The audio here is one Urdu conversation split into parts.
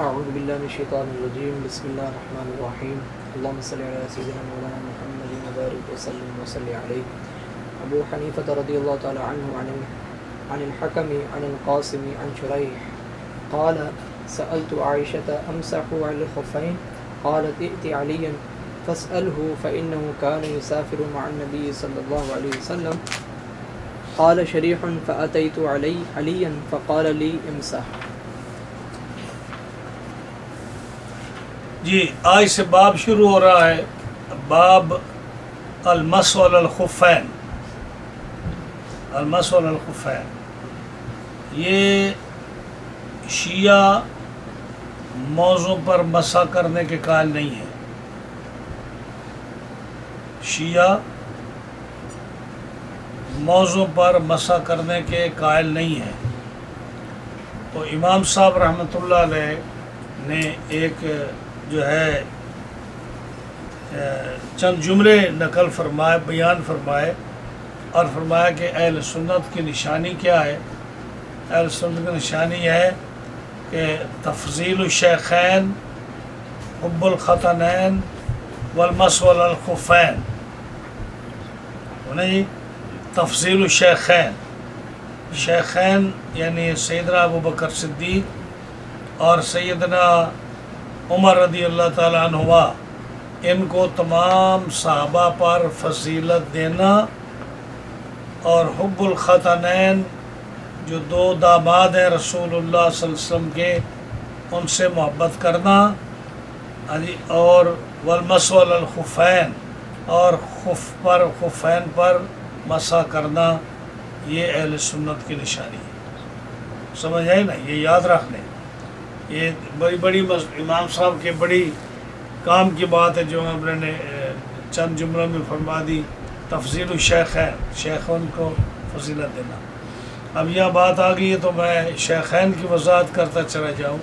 اعوذ باللہ من الشیطان الرجیم بسم اللہ الرحمن الرحیم اللہم صلی علی سیدنا مولانا محمد وبارک وسلم وصلی علیہ. ابو حنیفہ رضی اللہ تعالی عنہ عن الحکم عن القاسم عن شریح قال سألت عائشة امسح على الخفين قالت ائت عليا فاسأله فإنه كان يسافر مع النبي صلى الله عليه وسلم. قال شريح فأتيت عليا فقال لي امسح. جی آج سے باب شروع ہو رہا ہے، باب المسح علی الخفین. المسح علی الخفین یہ شیعہ موضوع پر مسح کرنے کے قائل نہیں ہے. شیعہ موضوع پر مسح کرنے کے قائل نہیں ہے. تو امام صاحب رحمۃ اللہ علیہ نے ایک جو ہے چند جملے نقل فرمائے، بیان فرمائے اور فرمایا کہ اہل سنت کی نشانی کیا ہے. اہل سنت کی نشانی ہے کہ تفضیل الشیخین، حب الختنین والمسح علی الخفین. نہیں، تفضیل الشیخین، شیخین یعنی سیدنا ابو بکر صدیق اور سیدنا عمر رضی اللہ تعالیٰ عنہما، ان کو تمام صحابہ پر فضیلت دینا، اور حب الختنین جو دو داماد ہیں رسول اللہ صلی اللہ علیہ وسلم کے، ان سے محبت کرنا، اور والمسح علی الخفین، اور خفین پر مسح کرنا، یہ اہل سنت کی نشانی ہے. سمجھ آئے نا؟ یہ یاد رکھ لیں. یہ بڑی امام صاحب کے بڑی کام کی بات ہے جو ہم نے چند جملوں میں فرما دی. تفضیل الشیخین، شیخین کو فضیلت دینا. اب یہ بات آ گئی ہے تو میں شیخین کی وضاحت کرتا چلا جاؤں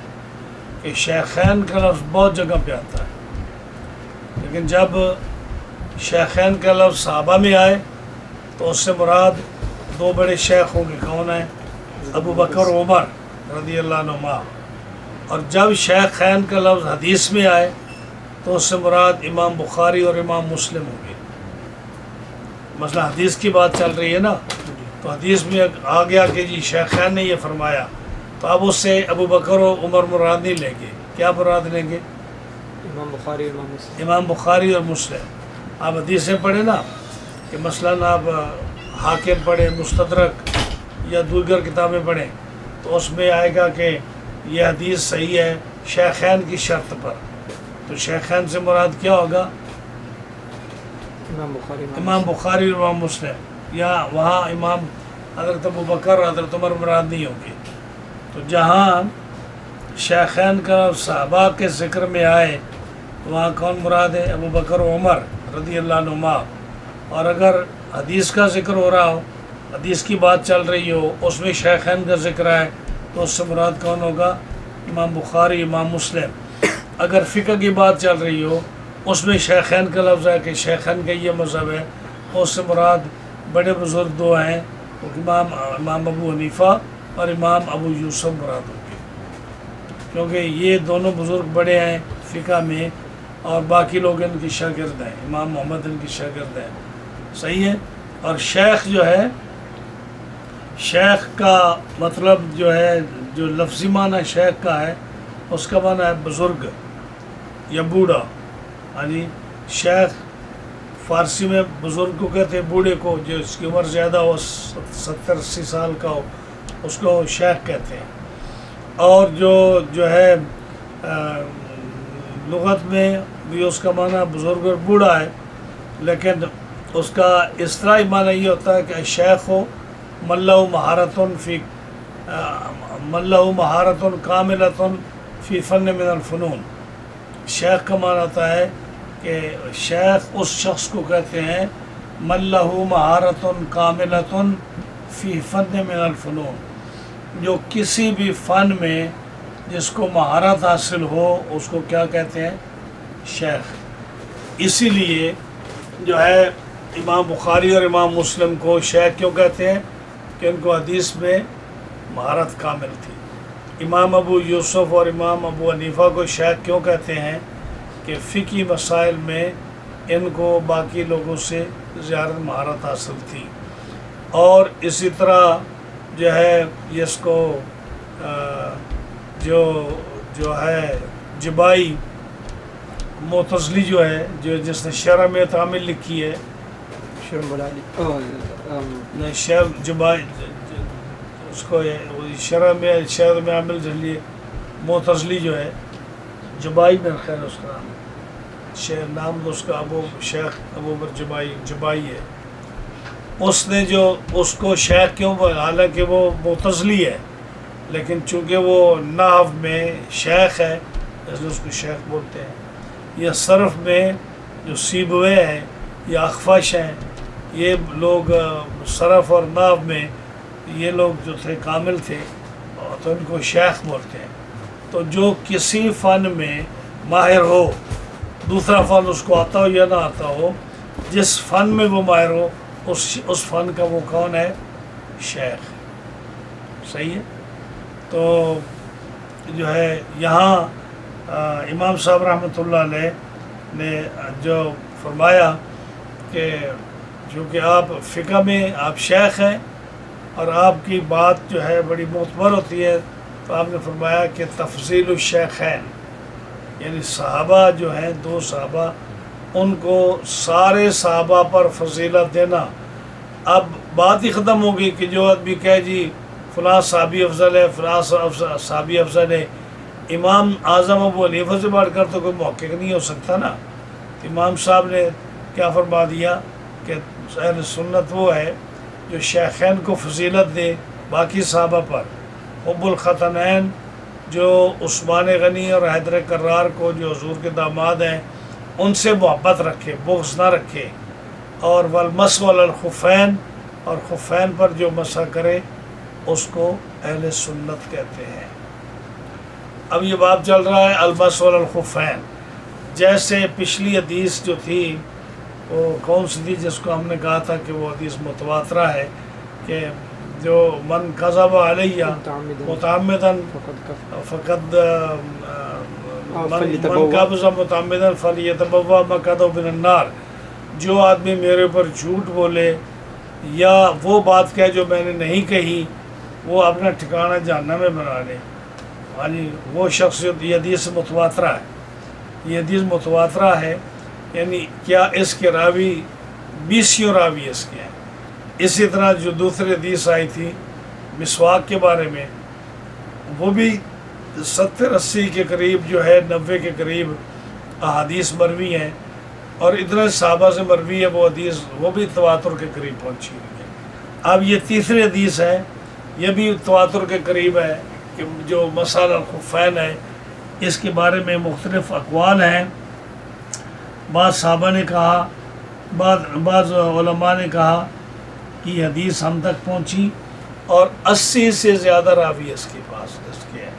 کہ شیخین کا لفظ بہت جگہ پہ آتا ہے، لیکن جب شیخین کا لفظ صحابہ میں آئے تو اس سے مراد دو بڑے شیخ ہوں گے. کون ہیں؟ ابو بکر و عمر رضی اللہ عنہما. اور جب شیخین کا لفظ حدیث میں آئے تو اس سے مراد امام بخاری اور امام مسلم ہوں گے. مثلا حدیث کی بات چل رہی ہے نا، تو حدیث میں آ گیا کہ جی شیخین نے یہ فرمایا، تو اب اس سے ابو بکر و عمر مراد نہیں لیں گے. کیا مراد لیں گے؟ امام بخاری امام مسلم. امام بخاری اور مسلم. آپ حدیثیں پڑھیں نا کہ مثلا آپ حاکم پڑھیں، مستدرک یا دیگر کتابیں پڑھیں، تو اس میں آئے گا کہ یہ حدیث صحیح ہے شیخین کی شرط پر. تو شیخین سے مراد کیا ہوگا؟ امام بخاری اور امام مسلم. یا وہاں امام حضرت ابو بکر اور حضرت عمر مراد نہیں ہوگی. تو جہاں شیخین کا صحابہ کے ذکر میں آئے وہاں کون مراد ہے؟ ابو بکر و عمر رضی اللہ عنہما. اور اگر حدیث کا ذکر ہو رہا ہو، حدیث کی بات چل رہی ہو، اس میں شیخین کا ذکر ہے تو اس سے مراد کون ہوگا؟ امام بخاری امام مسلم. اگر فقہ کی بات چل رہی ہو، اس میں شیخین کا لفظ ہے کہ شیخین کا یہ مذہب ہے، اس سے مراد بڑے بزرگ دو ہیں، امام ابو حنیفہ اور امام ابو یوسف مراد ہوں گے، کیونکہ یہ دونوں بزرگ بڑے ہیں فقہ میں، اور باقی لوگ ان کی شاگرد ہیں. امام محمد ان کی شاگرد ہیں. صحیح ہے. اور شیخ جو ہے، شیخ کا مطلب جو ہے، جو لفظی معنی شیخ کا ہے، اس کا معنی ہے بزرگ یا بوڑھا. یعنی شیخ فارسی میں بزرگ کو کہتے ہیں، بوڑھے کو جو اس کی عمر زیادہ ہو، 70-80 سال کا ہو، اس کو شیخ کہتے ہیں. اور جو ہے لغت میں بھی اس کا معنی بزرگ اور بوڑھا ہے، لیکن اس کا اصطلاحی معنی یہ ہوتا ہے کہ شیخ ہو من لہ مہارت کاملۃ فی فن من الفنون. شیخ کا معنی ہوتا ہے کہ شیخ اس شخص کو کہتے ہیں من لہ مہارت کاملۃ فی فن من الفنون، جو کسی بھی فن میں جس کو مہارت حاصل ہو اس کو کیا کہتے ہیں؟ شیخ. اسی لیے جو ہے امام بخاری اور امام مسلم کو شیخ کیوں کہتے ہیں؟ کہ ان کو حدیث میں مہارت کامل تھی. امام ابو یوسف اور امام ابو حنیفہ کو شیخ کیوں کہتے ہیں کہ فقہی مسائل میں ان کو باقی لوگوں سے زیادہ مہارت حاصل تھی. اور اسی طرح جو ہے اس کو جو ہے جبائی معتزلی جو ہے جس نے شرح میں تعمیل لکھی ہے، شعر جبائی اس کو شرح میں عامل جلیے معتزلی جو ہے جبائی میں خیر اس کا نام اس کا شیخ ابو بکر جبائی ہے. اس نے جو اس کو شیخ کیوں، حالانکہ وہ معتزلی ہے لیکن چونکہ وہ نحو میں شیخ ہے اس لیے اس کو شیخ بولتے ہیں. یا صرف میں جو سیبوے ہیں یا اخفش ہیں، یہ لوگ صرف اور نحو میں یہ لوگ جو تھے کامل تھے تو ان کو شیخ بولتے ہیں. تو جو کسی فن میں ماہر ہو، دوسرا فن اس کو آتا ہو یا نہ آتا ہو، جس فن میں وہ ماہر ہو اس فن کا وہ کون ہے؟ شیخ. صحیح ہے. تو جو ہے یہاں امام صاحب رحمۃ اللہ علیہ نے جو فرمایا کہ چونکہ آپ فقہ میں آپ شیخ ہیں اور آپ کی بات جو ہے بڑی معتبر ہوتی ہے، تو آپ نے فرمایا کہ تفضیل الشیخین، یعنی صحابہ جو ہیں دو صحابہ ان کو سارے صحابہ پر فضیلت دینا. اب بات ہی ختم ہوگی کہ جو آدمی کہے جی فلاں صحابی افضل ہے، فلاں صحابی افضل ہے. امام اعظم ابو حنیفہ سے بڑھ کر تو کوئی محقق نہیں ہو سکتا نا. امام صاحب نے کیا فرما دیا کہ اہل سنت وہ ہے جو شیخین کو فضیلت دے باقی صحابہ پر. حب الختنین جو عثمان غنی اور حیدر کرار کو جو حضور کے داماد ہیں ان سے محبت رکھے، بغض نہ رکھے. اور والمسح علی الخفین، اور خفین پر جو مسح کرے اس کو اہل سنت کہتے ہیں. اب یہ باب چل رہا ہے المسح علی الخفین. جیسے پچھلی حدیث جو تھی وہ کون سی تھی جس کو ہم نے کہا تھا کہ وہ حدیث متواترہ ہے کہ جو من کذب علیہ متعمداً فقد من قبض متعمداً فلیتبوأ مقعدہ من النار. جو آدمی میرے اوپر جھوٹ بولے یا وہ بات کہے جو میں نے نہیں کہی وہ اپنا ٹھکانہ جہنم میں بنا لے. یعنی وہ شخص، یہ حدیث متواترہ ہے، یہ حدیث متواترہ ہے. یعنی کیا اس کے راوی 20 راوی اس کے ہیں. اسی طرح جو دوسری حدیث آئی تھی مسواک کے بارے میں وہ بھی 70-80 کے قریب جو ہے 90 کے قریب احادیث مروی ہیں اور اتنے صحابہ سے مروی ہے وہ حدیث، وہ بھی تواتر کے قریب پہنچی ہوئی ہے. اب یہ تیسری حدیث ہے، یہ بھی تواتر کے قریب ہے کہ جو مسح الخفین ہے اس کے بارے میں مختلف اقوال ہیں. بعض صحابہ نے کہا، بعض علماء نے کہا کہ یہ حدیث ہم تک پہنچی اور 80 سے زیادہ راوی اس کے پاس اس کے ہیں.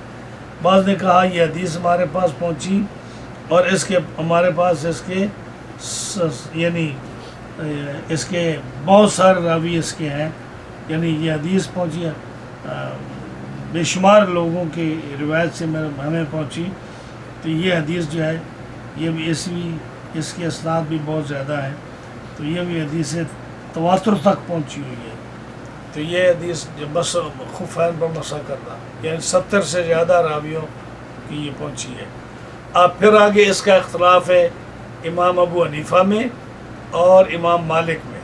بعض نے کہا یہ حدیث ہمارے پاس پہنچی اور اس کے ہمارے پاس اس کے یعنی اس کے بہت سارے راوی اس کے ہیں. یعنی یہ حدیث پہنچی بے شمار لوگوں کی روایت سے ہمیں پہنچی. تو یہ حدیث جو ہے یہ بھی اس کے اسناد بھی بہت زیادہ ہیں. تو یہ بھی حدیث تواتر تک پہنچی ہوئی ہے. تو یہ حدیث جو بس خفین پر مسح کرنا یعنی 70 سے زیادہ راویوں کی یہ پہنچی ہے. اب پھر آگے اس کا اختلاف ہے امام ابو حنیفہ میں اور امام مالک میں.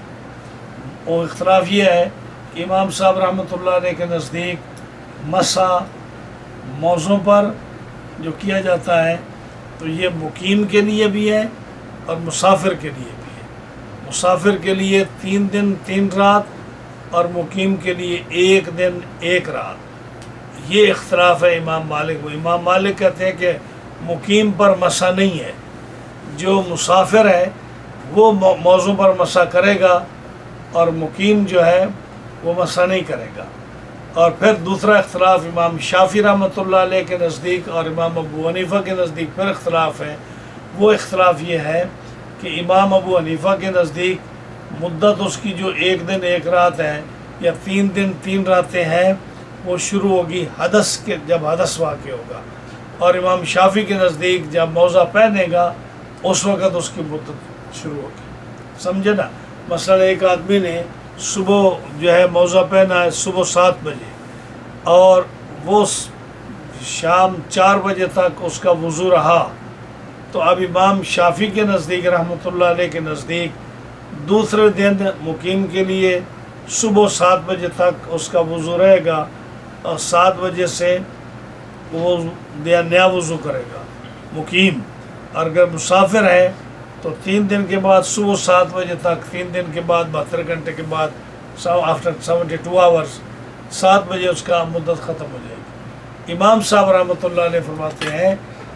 وہ اختلاف یہ ہے کہ امام صاحب رحمۃ اللہ علیہ کے نزدیک مسح موضوع پر جو کیا جاتا ہے تو یہ مقیم کے لیے بھی ہے اور مسافر کے لیے بھی ہے. مسافر کے لیے 3 دن 3 رات اور مقیم کے لیے 1 دن 1 رات. یہ اختلاف ہے امام مالک میں. امام مالک کہتے ہیں کہ مقیم پر مسح نہیں ہے، جو مسافر ہے وہ موضوع پر مسح کرے گا اور مقیم جو ہے وہ مسح نہیں کرے گا. اور پھر دوسرا اختلاف امام شافعی رحمۃ اللہ علیہ کے نزدیک اور امام ابو حنیفہ کے نزدیک پھر اختلاف ہے. وہ اختلاف یہ ہے کہ امام ابو حنیفہ کے نزدیک مدت اس کی جو 1 دن 1 رات ہے یا 3 دن 3 راتیں ہیں وہ شروع ہوگی حدث کے، جب حدث واقع ہوگا، اور امام شافعی کے نزدیک جب موزہ پہنے گا اس وقت اس کی مدت شروع ہوگی. سمجھے نا؟ مثلا ایک آدمی نے صبح جو ہے موزہ پہنا ہے صبح 7 بجے، اور وہ شام 4 بجے تک اس کا وضو رہا، تو اب امام شافعی کے نزدیک رحمۃ اللہ علیہ کے نزدیک دوسرے دن مقیم کے لیے صبح 7 بجے تک اس کا وضو رہے گا، اور 7 بجے سے وہ نیا وضو کرے گا مقیم. اور اگر مسافر ہے تو 3 دن کے بعد صبح 7 بجے تک، 3 دن کے بعد 72 گھنٹے کے بعد آفٹر 72 آورس 7 بجے اس کا مدت ختم ہو جائے گی. امام صاحب رحمۃ اللہ علیہ فرماتے ہیں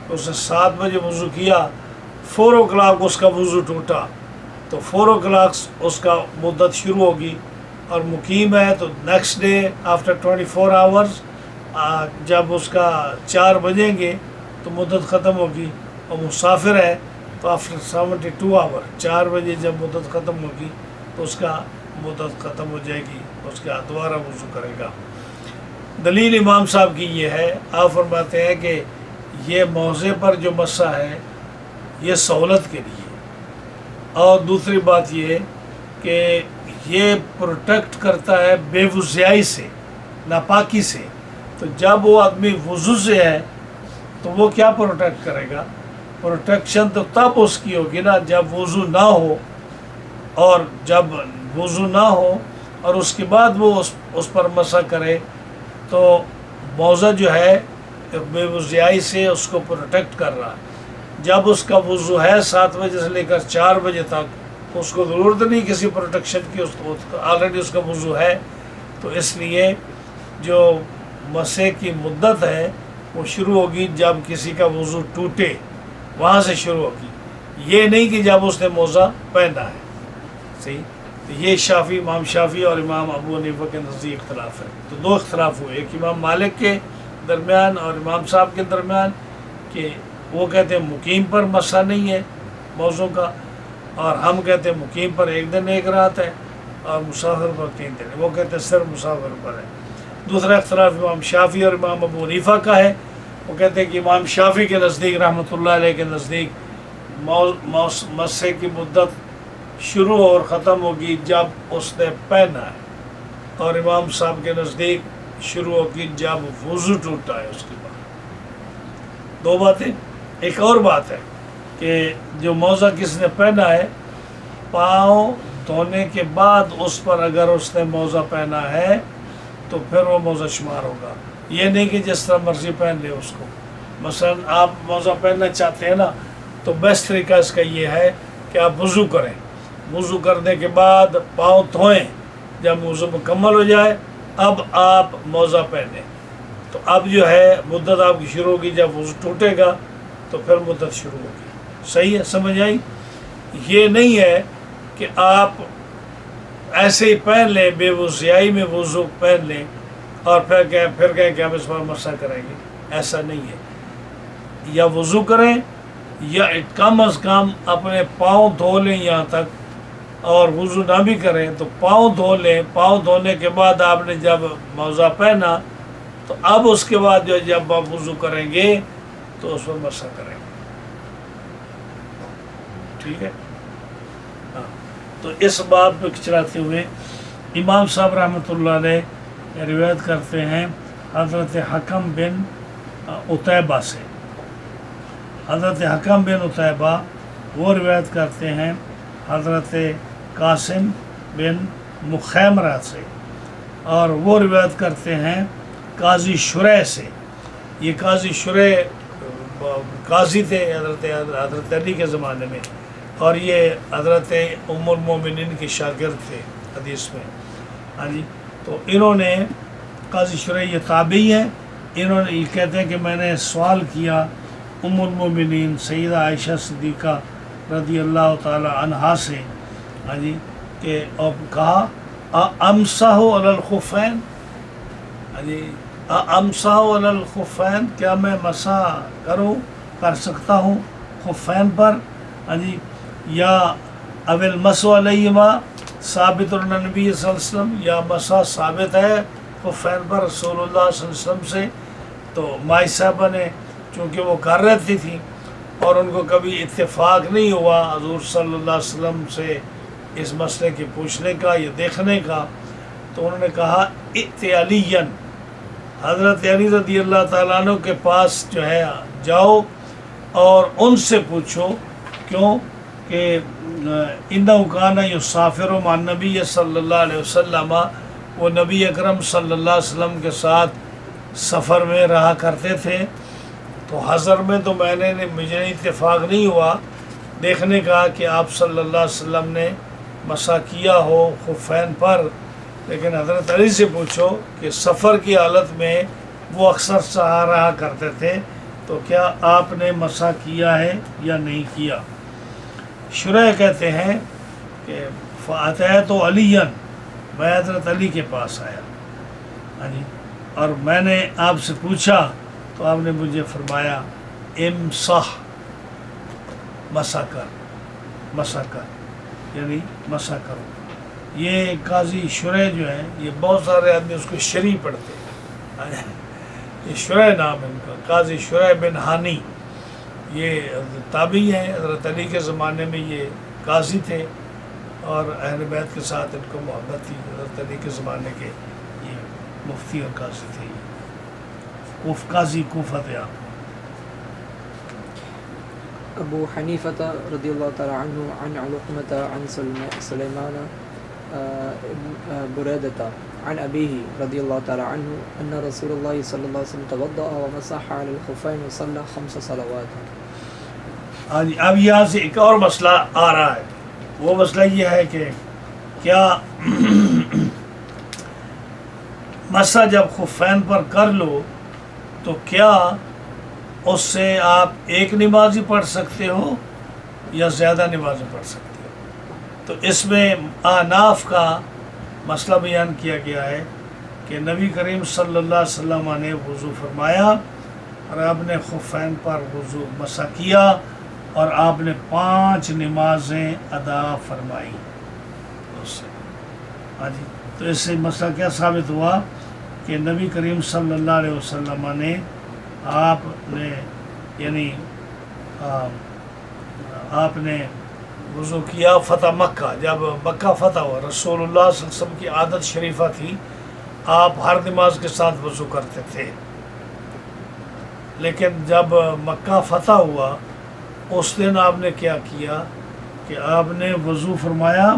کہ اس نے 7 بجے وضو کیا، 4 o'clock اس کا وضو ٹوٹا، تو 4 o'clock اس کا مدت شروع ہوگی. اور مقیم ہے تو نیکسٹ ڈے آفٹر 24 آورس جب اس کا 4 بجیں گے تو مدت ختم ہوگی. اور مسافر ہے تو آفٹر 72 آور 4 بجے جب مدت ختم ہوگی تو اس کا مدت ختم ہو جائے گی، اس کا دوبارہ وضو کرے گا. دلیل امام صاحب کی یہ ہے، آپ فرماتے ہیں کہ یہ موضع پر جو مسح ہے یہ سہولت کے لیے، اور دوسری بات یہ کہ یہ پروٹیکٹ کرتا ہے بے وضعی سے، ناپاکی سے. تو جب وہ آدمی وضو سے ہے تو وہ کیا پروٹیکٹ کرے گا؟ پروٹیکشن تو تب اس کی ہوگی نا جب وضو نہ ہو، اور جب وضو نہ ہو اور اس کے بعد وہ اس پر مسح کرے تو موضع جو ہے بے وضعی سے اس کو پروٹیکٹ کر رہا ہے. جب اس کا وضو ہے 7 بجے سے لے کر 4 بجے تک اس کو ضرورت نہیں کسی پروٹیکشن کی، آلریڈی اس کا وضو ہے. تو اس لیے جو مسح کی مدت ہے وہ شروع ہوگی جب کسی کا وضو ٹوٹے، وہاں سے شروع ہوگی، یہ نہیں کہ جب اس نے موزہ پہنا ہے. صحیح؟ تو یہ شافعی، امام شافعی اور امام ابو حنیفہ کے نزدیک اختلاف ہے. تو 2 اختلاف ہوئے، ایک امام مالک کے درمیان اور امام صاحب کے درمیان کہ وہ کہتے ہیں مقیم پر مسح نہیں ہے موضوع کا، اور ہم کہتے ہیں مقیم پر 1 دن 1 رات ہے اور مسافر پر 3 دن ہے. وہ کہتے ہیں صرف مسافر پر ہے. دوسرا اختلاف امام شافعی اور امام ابو حنیفہ کا ہے. وہ کہتے ہیں کہ امام شافعی کے نزدیک رحمۃ اللہ علیہ کے نزدیک مسح کی مدت شروع اور ختم ہوگی جب اس نے پہنا ہے، اور امام صاحب کے نزدیک شروع ہوگی جب وضو ٹوٹا ہے اس کے بعد. 2 باتیں. ایک اور بات ہے کہ جو موزہ کس نے پہنا ہے، پاؤں دھونے کے بعد اس پر اگر اس نے موزہ پہنا ہے تو پھر وہ موزہ شمار ہوگا. یہ نہیں کہ جس طرح مرضی پہن لے اس کو. مثلا آپ موزہ پہننا چاہتے ہیں نا، تو بیسٹ طریقہ اس کا یہ ہے کہ آپ وضو کریں، وضو کرنے کے بعد پاؤں دھوئیں، جب وضو مکمل ہو جائے اب آپ موزہ پہنیں. تو اب جو ہے مدت آپ کی شروع ہوگی، جب وضو ٹوٹے گا تو پھر مدت شروع ہوگی. صحیح ہے؟ سمجھ آئی؟ یہ نہیں ہے کہ آپ ایسے ہی پہن لیں، بے وضعی میں وضو پہن لیں اور پھر کہیں کہ ہم اس پر مسح کریں گے. ایسا نہیں ہے. یا وضو کریں یا کم از کم اپنے پاؤں دھو لیں یہاں تک، اور وضو نہ بھی کریں تو پاؤں دھو لیں. پاؤں دھونے کے بعد آپ نے جب موزہ پہنا تو اب اس کے بعد جو جب آپ وضو کریں گے تو اس پر مسح کریں گے. ٹھیک ہے؟ ہاں. تو اس بات پہ چلاتے ہوئے امام صاحب رحمۃ اللہ علیہ روایت کرتے ہیں حضرت حکم بن عتیبہ سے. حضرت حکم بن عتیبہ وہ روایت کرتے ہیں حضرت قاسم بن مخیمرہ سے، اور وہ روایت کرتے ہیں قاضی شریح سے. یہ قاضی شریح قاضی تھے حضرت علی کے زمانے میں، اور یہ حضرت ام المومنین کے شاگرد تھے حدیث میں. ہاں جی. تو انہوں نے قاضی شریح یہ تابعی ہیں. انہوں نے یہ کہتے ہیں کہ میں نے سوال کیا ام المومنین سیدہ عائشہ صدیقہ رضی اللہ تعالی عنہا سے، ہاں جی، کہ اور کہا امسح علی الخفین، ہاں جی، امسح علی الخفین، کیا میں مسح کر سکتا ہوں خفین پر، ہاں جی، یا اول مسح علیہما ثابت النبی صلی اللہ علیہ وسلم، یا مسح ثابت ہے خفین پر رسول اللہ صلی اللہ علیہ وسلم سے، تو مائی صاحبہ نے چونکہ وہ کر رہتی تھیں اور ان کو کبھی اتفاق نہیں ہوا حضور صلی اللہ علیہ وسلم سے اس مسئلے کے پوچھنے کا یا دیکھنے کا، تو انہوں نے کہا ائت علیًا، حضرت علی رضی اللہ تعالیٰ عنہ کے پاس جو ہے جاؤ اور ان سے پوچھو، کیوں کہ انہ کان یسافر مع النبی صلی اللہ علیہ وسلم، وہ نبی اکرم صلی اللہ علیہ وسلم کے ساتھ سفر میں رہا کرتے تھے، تو حضر میں تو مجھے اتفاق نہیں ہوا دیکھنے کا کہ آپ صلی اللہ علیہ وسلم نے مسح کیا ہو خفین پر، لیکن حضرت علی سے پوچھو کہ سفر کی حالت میں وہ اکثر سہا رہا کرتے تھے، تو کیا آپ نے مسح کیا ہے یا نہیں کیا؟ شریح کہتے ہیں کہ فاتحت علیًا، میں حضرت علی کے پاس آیا، ہاں جی، اور میں نے آپ سے پوچھا تو آپ نے مجھے فرمایا امسح، مسح کر، یعنی مسح کرو۔ یہ قاضی شریح جو ہے، یہ بہت سارے آدمی اس کو شریح پڑھتے ہیں، یہ شریح نام ہے ان کا، قاضی شریح بن ہانی، یہ تابعی ہیں، حضرت علی کے زمانے میں یہ قاضی تھے اور اہل بیت کے ساتھ ان کو محبت تھی، حضرت علی کے زمانے کے یہ مفتی اور قاضی تھے، قاضی کوفہ تھے آپ۔ ابو حنیفۃ رضی اللہ تعالی عنہ عن علقمۃ عن سلیمان بریدۃ عن ابیہ رضی اللہ تعالی عنہ ان رسول اللہ صلی اللہ علیہ وسلم توضأ ومسح علی الخفین وصلی 5 صلوات۔ ہاں جی، اب یہاں سے ایک اور مسئلہ آ رہا ہے، وہ مسئلہ یہ ہے کہ کیا مسح جب خفین پر کر لو تو کیا اس سے آپ ایک نماز ہی پڑھ سکتے ہو یا زیادہ نمازیں پڑھ سکتے ہو؟ تو اس میں احناف کا مسئلہ بیان کیا گیا ہے کہ نبی کریم صلی اللہ علیہ وسلم نے وضو فرمایا اور آپ نے خفین پر وضو مسح کیا اور آپ نے 5 نمازیں ادا فرمائی اس سے، ہاں جی، تو اس سے مسئلہ کیا ثابت ہوا کہ نبی کریم صلی اللہ علیہ وسلم نے آپ نے وضو کیا فتح مکہ، جب مکہ فتح ہوا، رسول اللہ صلی اللہ علیہ وسلم کی عادت شریفہ تھی، آپ ہر نماز کے ساتھ وضو کرتے تھے، لیکن جب مکہ فتح ہوا اس دن آپ نے کیا کیا کہ آپ نے وضو فرمایا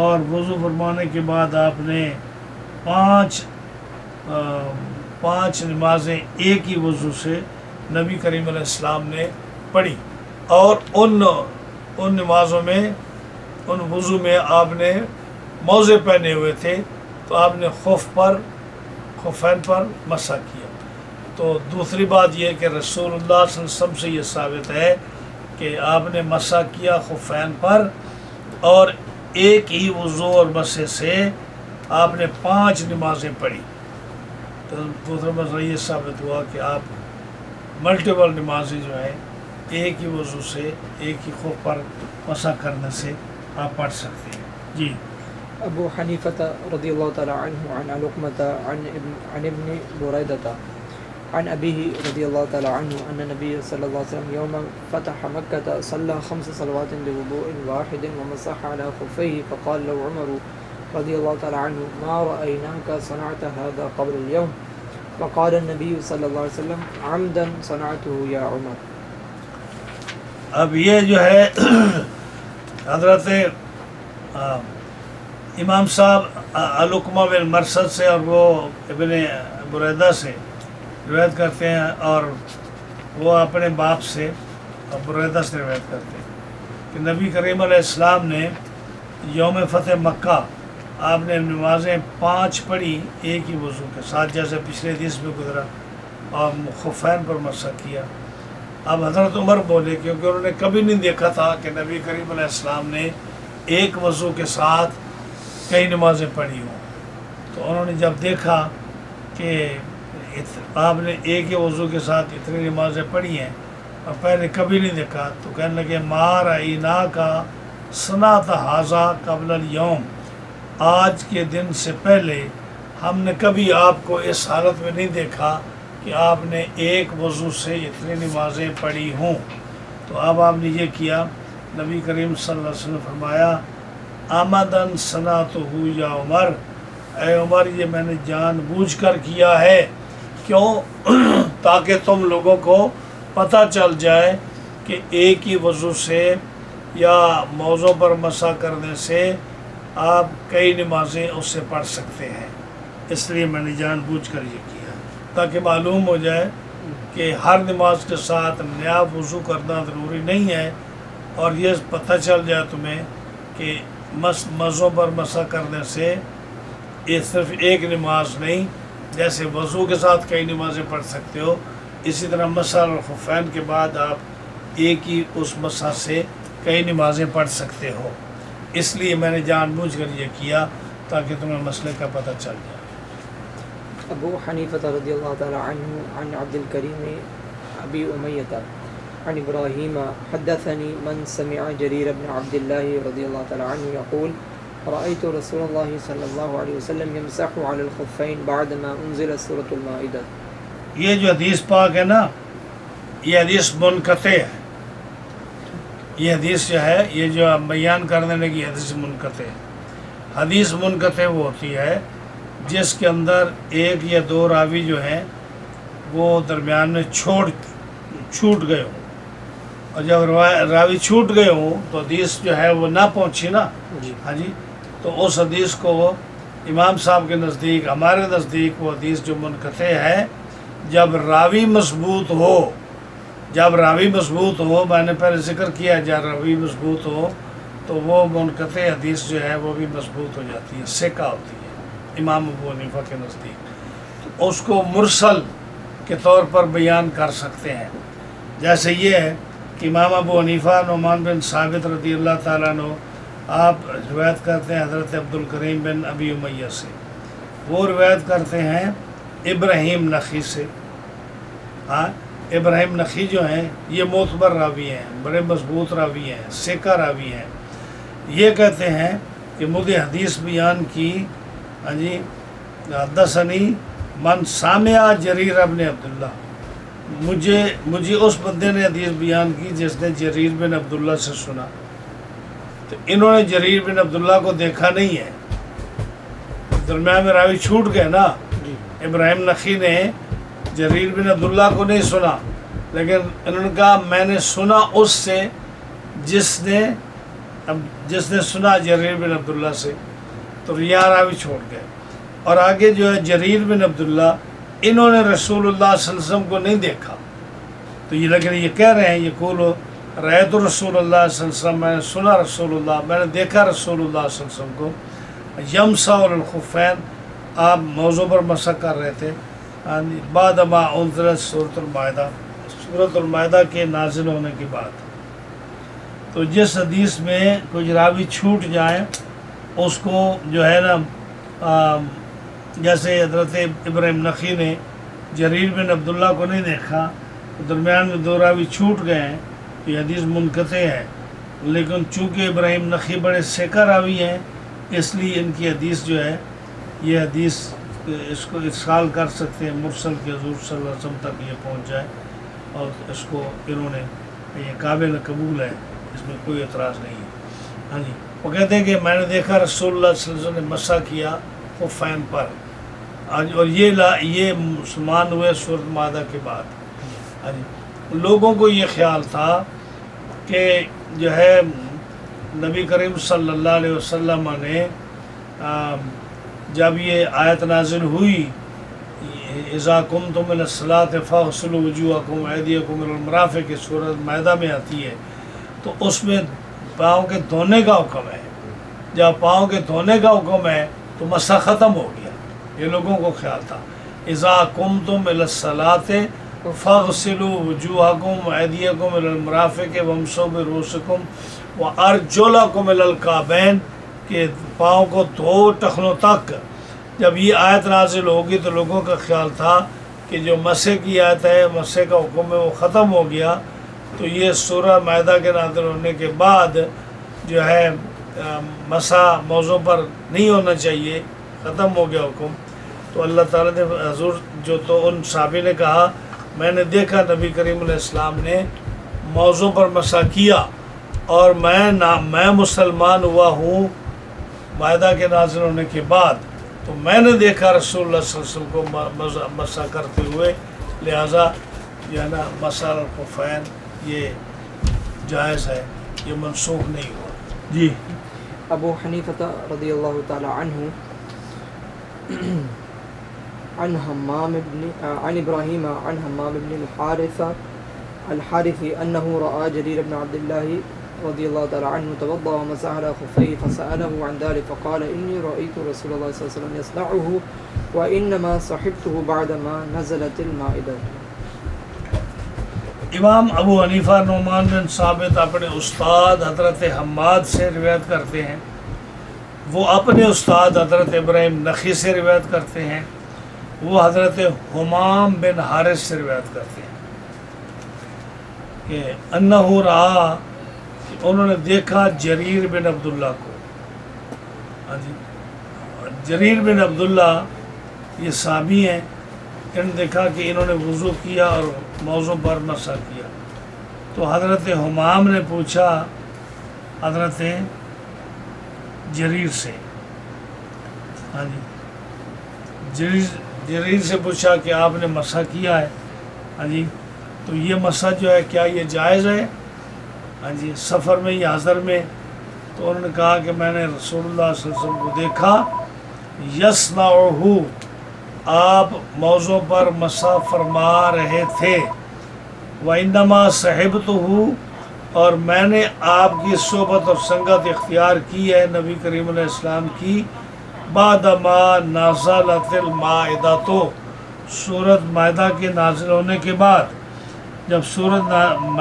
اور وضو فرمانے کے بعد آپ نے 5 نمازیں ایک ہی وضو سے نبی کریم علیہ السلام نے پڑھی، اور ان نمازوں میں، ان وضو میں آپ نے موزے پہنے ہوئے تھے، تو آپ نے خفین پر مسح کیا۔ تو دوسری بات یہ کہ رسول اللہ صلی اللہ علیہ وسلم سے یہ ثابت ہے کہ آپ نے مسح کیا خفین پر اور ایک ہی وضو اور مسح سے آپ نے 5 نمازیں پڑھی۔ تو دوسرا مسئلہ یہ ثابت ہوا کہ آپ ملٹیپل نمازیں جو ہیں ایک ہی وضو سے، ایک ہی خف پر مسح کرنے سے آپ پڑھ سکتے ہیں۔ جی، ابو حنیفۃ رضی اللہ تعالی عنہ عن علقمۃ عن ابن بریدۃ عن ابیہ رضی اللہ تعالی عنہ ان نبی صلی اللہ علیہ وسلم یوم فتح مکہ صلی 5 صلوات بوضوء واحد ومسح على خفيه فقال له عمر رضی اللہ تعالی عنہ ما رأیناک صنعت هذا قبل اليوم فقال النبی صلی اللہ علیہ وسلم عمدا صنعته یا عمر۔ اب یہ جو ہے حضرت امام صاحب علقمہ بن مرثد سے اور وہ ابن بریدہ سے روایت کرتے ہیں، اور وہ اپنے باپ سے بریدہ سے روایت کرتے ہیں کہ نبی کریم علیہ السلام نے یوم فتح مکہ آپ نے نمازیں 5 پڑھی ایک ہی وضو کے ساتھ، جیسے پچھلے حدیث میں گزرا، اور خفین پر مسح کیا۔ اب حضرت عمر بولے کیونکہ انہوں نے کبھی نہیں دیکھا تھا کہ نبی کریم علیہ السلام نے ایک وضو کے ساتھ کئی نمازیں پڑھی ہوں، تو انہوں نے جب دیکھا کہ آپ نے ایک ہی وضو کے ساتھ اتنی نمازیں پڑھی ہیں اور پہلے کبھی نہیں دیکھا، تو کہنے لگے ما رأیناک صنعت ھذا قبل اليوم، آج کے دن سے پہلے ہم نے کبھی آپ کو اس حالت میں نہیں دیکھا کہ آپ نے ایک وضو سے اتنی نمازیں پڑھی ہوں۔ تو اب آپ نے یہ کیا، نبی کریم صلی اللہ علیہ وسلم نے فرمایا آمدن صنعتہ یا عمر، اے عمر یہ میں نے جان بوجھ کر کیا ہے، کیوں؟ تاکہ تم لوگوں کو پتہ چل جائے کہ ایک ہی وضو سے یا موضوع پر مسح کرنے سے آپ کئی نمازیں اس سے پڑھ سکتے ہیں، اس لیے میں نے جان بوجھ کر یہ کیا تاکہ معلوم ہو جائے کہ ہر نماز کے ساتھ نیا وضو کرنا ضروری نہیں ہے، اور یہ پتہ چل جائے تمہیں کہ موضوع پر مسح کرنے سے یہ صرف ایک نماز نہیں، جیسے وضو کے ساتھ کئی نمازیں پڑھ سکتے ہو، اسی طرح مسح الخفین کے بعد آپ ایک ہی اس مسح سے کئی نمازیں پڑھ سکتے ہو۔ اس لیے میں نے جان بوجھ کر یہ کیا تاکہ تمہیں مسئلے کا پتہ چل جائے۔ ابو حنیفہ رضی اللہ تعالی عنہ عن عبد الکریم ابی امیۃ عن ابراہیم حدثني من سمع جریر بن عبد اللہ رضی اللہ تعالی عنہ یقول رأيت رسول اللہ صلی اللہ علیہ وسلم يمسح على الخفین بعدما انزل سورة المائدہ۔ یہ جو حدیث پاک ہے نا، یہ حدیث منقطع ہے، یہ حدیث جو ہے، یہ جو آپ بیان کر دینے کی حدیث منقطع ہے۔ حدیث منقطع وہ ہوتی ہے جس کے اندر ایک یا دو راوی جو ہیں وہ درمیان میں چھوٹ گئے ہوں، اور جب راوی چھوٹ گئے ہوں تو حدیث جو ہے وہ نہ پہنچی نا، ہاں جی، تو اس حدیث کو وہ امام صاحب کے نزدیک، ہمارے نزدیک وہ حدیث جو منقطع ہے، جب راوی مضبوط ہو، میں نے پہلے ذکر کیا، جب راوی مضبوط ہو تو وہ منقطع حدیث جو ہے وہ بھی مضبوط ہو جاتی ہے، ثقہ ہوتی ہے امام ابو حنیفہ کے نزدیک، اس کو مرسل کے طور پر بیان کر سکتے ہیں۔ جیسے یہ ہے کہ امام ابو حنیفہ نعمان بن ثابت رضی اللہ تعالیٰ عنہ آپ روایت کرتے ہیں حضرت عبد الکریم بن ابی امیہ سے، وہ روایت کرتے ہیں ابراہیم نخعی سے۔ ہاں، ابراہیم نخعی جو ہیں یہ معتبر راوی ہیں، بڑے مضبوط راوی ہیں، ثقہ راوی ہیں۔ یہ کہتے ہیں کہ مجھے حدیث بیان کی، ہاں جی، حدثنی من سامع جریر ابن عبداللہ، مجھے اس بندے نے حدیث بیان کی جس نے جریر بن عبداللہ سے سنا۔ تو انہوں نے جریر بن عبداللہ کو دیکھا نہیں ہے، درمیان میں راوی چھوٹ گئے نا۔ ابراہیم نخعی نے جریر بن عبداللہ کو نہیں سنا، لیکن انہوں نے کہا میں نے سنا اس سے جس نے سنا جریر بن عبداللہ سے، تو یہاں راوی چھوڑ گئے۔ اور آگے جو ہے جریر بن عبداللہ، انہوں نے رسول اللہ صلی اللہ علیہ وسلم کو نہیں دیکھا، تو یہ لیکن یہ کہہ رہے ہیں یہ کولو رأیت رسول اللہ صلی اللہ علیہ وسلم، میں نے سنا رسول اللہ، میں نے دیکھا رسول اللہ صلی اللہ علیہ وسلم کو یمسح علی الخفین، آپ موضوع پر مسح کر رہے تھے بعد ما انزلت سورۃ المائدہ، سورۃ المائدہ کے نازل ہونے کے بعد۔ تو جس حدیث میں کچھ راوی چھوٹ جائیں اس کو جو ہے نا، جیسے حضرت ابراہیم نخعی نے جریر بن عبداللہ کو نہیں دیکھا، درمیان میں دو راوی چھوٹ گئے ہیں، یہ حدیث منقطع ہے، لیکن چونکہ ابراہیم نخعی بڑے ثقہ راوی ہیں اس لیے ان کی حدیث جو ہے یہ حدیث اس کو ارسال کر سکتے ہیں، مرسل کے حضور صلی اللہ علیہ وسلم تک یہ پہنچ جائے، اور اس کو انہوں نے یہ قابل قبول ہے، اس میں کوئی اعتراض نہیں ہے۔ ہاں جی، وہ کہتے ہیں کہ میں نے دیکھا رسول اللہ صلی اللہ علیہ وسلم نے مسح کیا خفین پر، اور یہ مسلمان ہوئے سورۃ مائدہ کے بعد۔ ہاں جی، لوگوں کو یہ خیال تھا کہ جو ہے نبی کریم صلی اللہ علیہ وسلم نے جب یہ آیت نازل ہوئی اذا قمتم الی الصلاۃ فاغسلوا وجوہکم وایدیکم الی المرافق، سورۃ مائدہ میں آتی ہے، تو اس میں پاؤں کے دھونے کا حکم ہے۔ جب پاؤں کے دھونے کا حکم ہے تو مسح ختم ہو گیا، یہ لوگوں کو خیال تھا۔ اذا قمتم الی الصلاۃ فاغسلوا وجوہکم وایدیکم الی المرافق وامسحوا برؤوسکم وارجلکم الی الکعبین، کہ پاؤں کو دھو ٹخنوں تک۔ جب یہ آیت نازل ہوگی تو لوگوں کا خیال تھا کہ جو مسح کی آیت ہے، مسح کا حکم ہے، وہ ختم ہو گیا، تو یہ سورہ مائدہ کے نازل ہونے کے بعد جو ہے مسح موضوع پر نہیں ہونا چاہیے، ختم ہو گیا حکم۔ تو اللہ تعالیٰ نے حضور جو تو ان صحابی نے کہا میں نے دیکھا نبی کریم علیہ السلام نے موضوع پر مسح کیا اور میں مسلمان ہوا ہوں مائدہ کے نازل ہونے کے بعد، تو میں نے دیکھا رسول اللہ صلی اللہ علیہ وسلم کو مسح کرتے ہوئے، لہٰذا یہ نا مسح الخفین یہ جائز ہے، یہ منسوخ نہیں ہوا. جی ابو حنیفہ رضی اللہ تعالی عنہ عن ابراہیم عن حمام بن الحارث انه رأى جرير بن عبد الله رضي الله تعالى عنه توضأ ومسح على خفيه فسأله عن ذلك فقال إني رأيت رسول الله صلى الله عليه وسلم يصنعه وإنما صحبته بعدما نزلت المائدة. امام ابو حنیفہ نعمان بن ثابت اپنے استاد حضرت حماد سے روایت کرتے ہیں، وہ اپنے استاد حضرت ابراہیم نخی سے روایت کرتے ہیں، وہ حضرت حمام بن حارث سے روایت کرتے ہیں کہ انہو رہا، انہوں نے دیکھا جریر بن عبداللہ کو. ہاں جی، جریر بن عبداللہ یہ صحابی ہیں، انہوں نے دیکھا کہ انہوں نے وضو کیا اور موضوع پر مسح کیا. تو حضرت حمام نے پوچھا حضرت جریر سے، ہاں جی، جریر سے پوچھا کہ آپ نے مسح کیا ہے، ہاں جی، تو یہ مسح جو ہے کیا یہ جائز ہے، ہاں جی، سفر میں یا حضر میں؟ تو انہوں نے کہا کہ میں نے رسول اللہ صلی اللہ علیہ وسلم کو دیکھا یصنعہ، آپ موضوع پر مسح فرما رہے تھے، وَإِنَّمَا صَحِبْتُهُ، اور میں نے آپ کی صحبت اور سنگت اختیار کی ہے نبی کریم علیہ السلام کی، بعد ما نزلت المائدہ، تو سورۃ مائدہ کے نازل ہونے کے بعد، جب سورۃ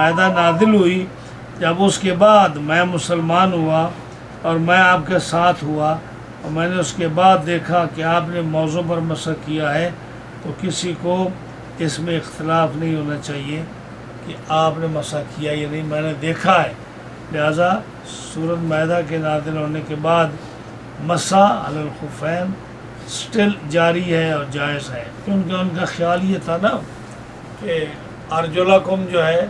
مائدہ نازل ہوئی، جب اس کے بعد میں مسلمان ہوا اور میں آپ کے ساتھ ہوا اور میں نے اس کے بعد دیکھا کہ آپ نے موضوع پر مسح کیا ہے، تو کسی کو اس میں اختلاف نہیں ہونا چاہیے کہ آپ نے مسح کیا یا نہیں، میں نے دیکھا ہے. لہٰذا سورۃ مائدہ کے نازل ہونے کے بعد مسح علی الخفین سٹل جاری ہے اور جائز ہے، کیونکہ ان کا خیال یہ تھا نا کہ ارجلکم جو ہے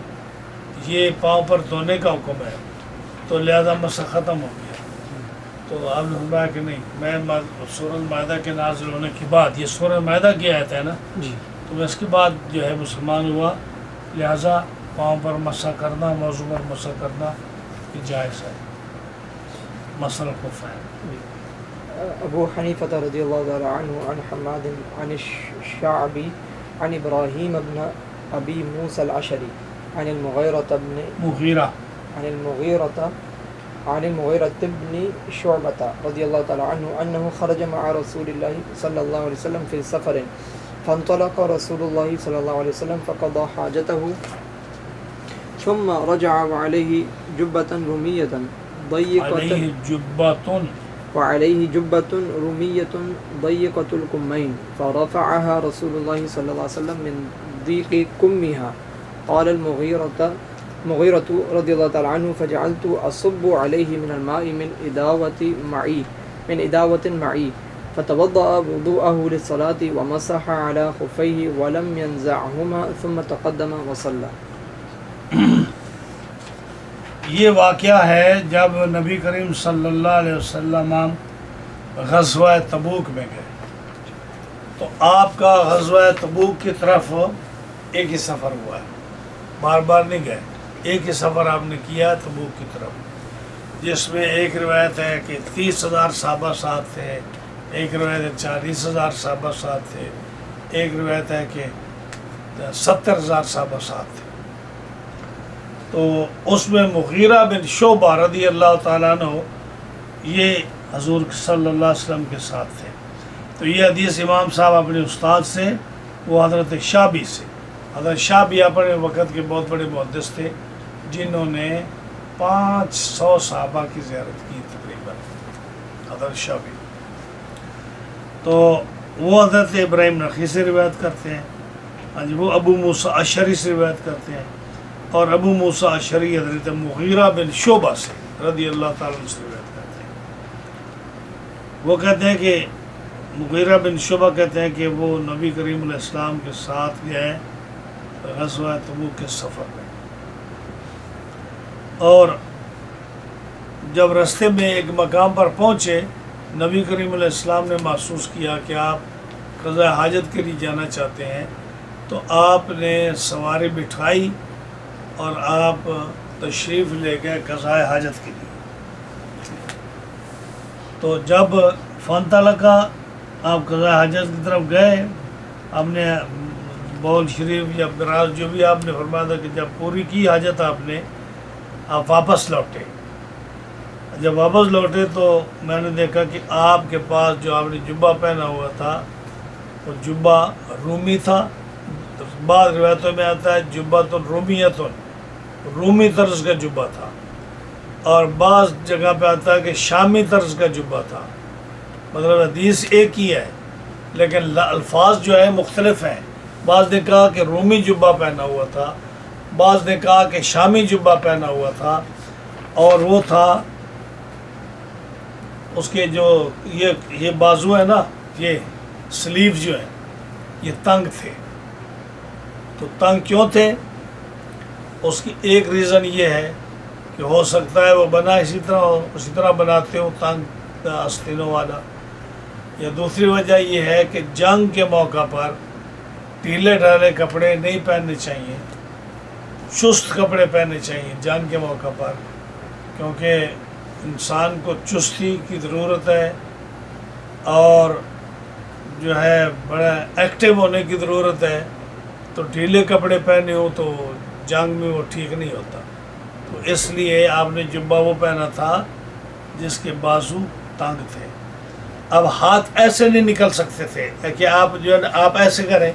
یہ پاؤں پر دھونے کا حکم ہے، تو لہذا مسح ختم ہو گیا. تو آپ نے فرمایا کہ نہیں، میں سورۃ مائدہ کے نازل ہونے کے بعد، یہ سورۃ مائدہ کی آیت ہے نا جی، تو میں اس کے بعد جو ہے مسلمان ہوا، لہٰذا پاؤں پر مسح کرنا، موضوع پر مسح کرنا یہ جائز ہے. مسح الخفین. ابو حنیفہ رضی اللہ تعالی عنہ عن حماد عن الشعبی عن ابراہیم بن ابی موسى الاشعری عن المغیرة بن شعبة رضی اللہ تعالی عنہ انه خرج مع رسول اللہ صلی اللہ علیہ وسلم في سفر فانطلق رسول اللہ صلی اللہ علیہ وسلم فقضى حاجته ثم رجع وعليه جبة رومية وعليه جبة رومية ضيقة الكمين فرفعها رسول الله صلى الله عليه وسلم من ضيق كمها. قال المغيرة رضي الله تعالى عنه فجعلت أصب عليه من الماء من إداوة معي فتوضأ وضوءه للصلاة ومسح على خفيه ولم ينزعهما ثم تقدم وصلى. یہ واقعہ ہے جب نبی کریم صلی اللہ علیہ وسلم غزوہ تبوک میں گئے، تو آپ کا غزوہ تبوک کی طرف ایک ہی سفر ہوا ہے، بار بار نہیں گئے، ایک ہی سفر آپ نے کیا تبوک کی طرف، جس میں ایک روایت ہے کہ 30,000 صحابہ ساتھ تھے، ایک روایت ہے 40,000 صحابہ ساتھ تھے، ایک روایت ہے کہ 70,000 صحابہ ساتھ تھے. تو اس میں مغیرہ بن شعبہ رضی اللہ تعالیٰ عنہ یہ حضور صلی اللہ علیہ وسلم کے ساتھ تھے. تو یہ حدیث امام صاحب اپنے استاد سے، وہ حضرت شعبی سے. حضرت شعبی اپنے وقت کے بہت بڑے محدث تھے، جنہوں نے 500 صحابہ کی زیارت کی تقریباً، حضرت شعبی. تو وہ حضرت ابراہیم نخعی سے روایت کرتے ہیں، ہاں جی، وہ ابو موسیٰ اشعری سے روایت کرتے ہیں، اور ابو موسیٰ اشعری حضرت مغیرہ بن شعبہ سے رضی اللہ تعالیٰ عنہ سے روایت کرتے ہیں. وہ کہتے ہیں کہ مغیرہ بن شعبہ کہتے ہیں کہ وہ نبی کریم علیہ السلام کے ساتھ گئے غزوہ تبوک کے سفر میں، اور جب راستے میں ایک مقام پر پہنچے، نبی کریم علیہ السلام نے محسوس کیا کہ آپ قضاء حاجت کے لیے جانا چاہتے ہیں، تو آپ نے سواری بٹھائی اور آپ تشریف لے گئے قضاء حاجت کے لیے۔ تو جب فانطلقہ آپ قضاء حاجت کی طرف گئے، آپ نے بول شریف یا براز جو بھی آپ نے فرمایا تھا کہ جب پوری کی حاجت آپ واپس لوٹے۔ جب واپس لوٹے تو میں نے دیکھا کہ آپ کے پاس جو آپ نے جبہ پہنا ہوا تھا وہ جبہ رومی تھا، بعض روایتوں میں آتا ہے جبہ تو رومی طرز کا جبہ تھا، اور بعض جگہ پہ آتا ہے کہ شامی طرز کا جبہ تھا۔ مطلب حدیث ایک ہی ہے لیکن الفاظ جو ہے مختلف ہیں، بعض نے کہا کہ رومی جبہ پہنا ہوا تھا، بعض نے کہا کہ شامی جبہ پہنا ہوا تھا، اور وہ تھا اس کے جو یہ بازو ہے نا، یہ سلیو جو ہیں یہ تنگ تھے۔ تو تنگ کیوں تھے؟ اس کی ایک ریزن یہ ہے کہ ہو سکتا ہے وہ بنا اسی طرح بناتے ہو تنگ آستینوں والا، یا دوسری وجہ یہ ہے کہ جنگ کے موقع پر ڈھیلے ڈھالے کپڑے نہیں پہننے چاہیے، چست کپڑے پہننے چاہیے جنگ کے موقع پر، کیونکہ انسان کو چستی کی ضرورت ہے اور جو ہے بڑا ایکٹیو ہونے کی ضرورت ہے۔ تو ڈھیلے کپڑے پہنے ہو تو جنگ میں وہ ٹھیک نہیں ہوتا، تو اس لیے آپ نے جبہ وہ پہنا تھا جس کے بازو تنگ تھے۔ اب ہاتھ ایسے نہیں نکل سکتے تھے کہ آپ جو ہے آپ ایسے کریں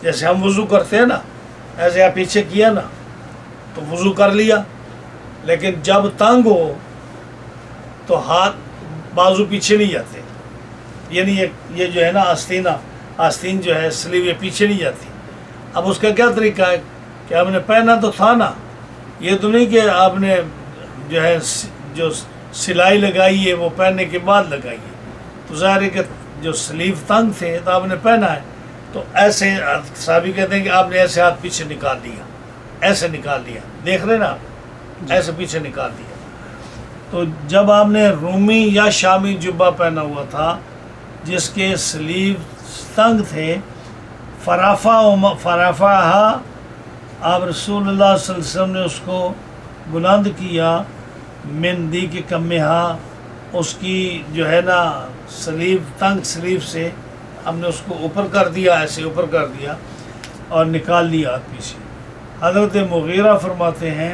جیسے ہم وضو کرتے ہیں نا، ایسے آپ پیچھے کیا نا تو وضو کر لیا، لیکن جب تنگ ہو تو ہاتھ بازو پیچھے نہیں جاتے، یعنی یہ جو ہے نا آستین جو ہے سلیو یہ پیچھے نہیں جاتی۔ اب اس کا کیا طریقہ ہے کہ آپ نے پہنا تو تھا نا، یہ تو نہیں کہ آپ نے جو ہے جو سلائی لگائی ہے وہ پہننے کے بعد لگائی ہے، تو ظاہر ہے کہ جو سلیو تنگ تھے تو آپ نے پہنا ہے، تو ایسے صحابی کہتے ہیں کہ آپ نے ایسے ہاتھ پیچھے نکال دیا، ایسے نکال دیا، دیکھ رہے نا آپ، ایسے پیچھے نکال دیا۔ تو جب آپ نے رومی یا شامی جبہ پہنا ہوا تھا جس کے سلیو تنگ تھے، فرافہ آپ رسول اللہ صلی اللہ علیہ وسلم نے اس کو بلند کیا، من دی کے کمہا، اس کی جو ہے نا سلیو تنگ سلیو سے ہم نے اس کو اوپر کر دیا، ایسے اوپر کر دیا اور نکال لیا ہاتھ پیچھے۔ حضرت مغیرہ فرماتے ہیں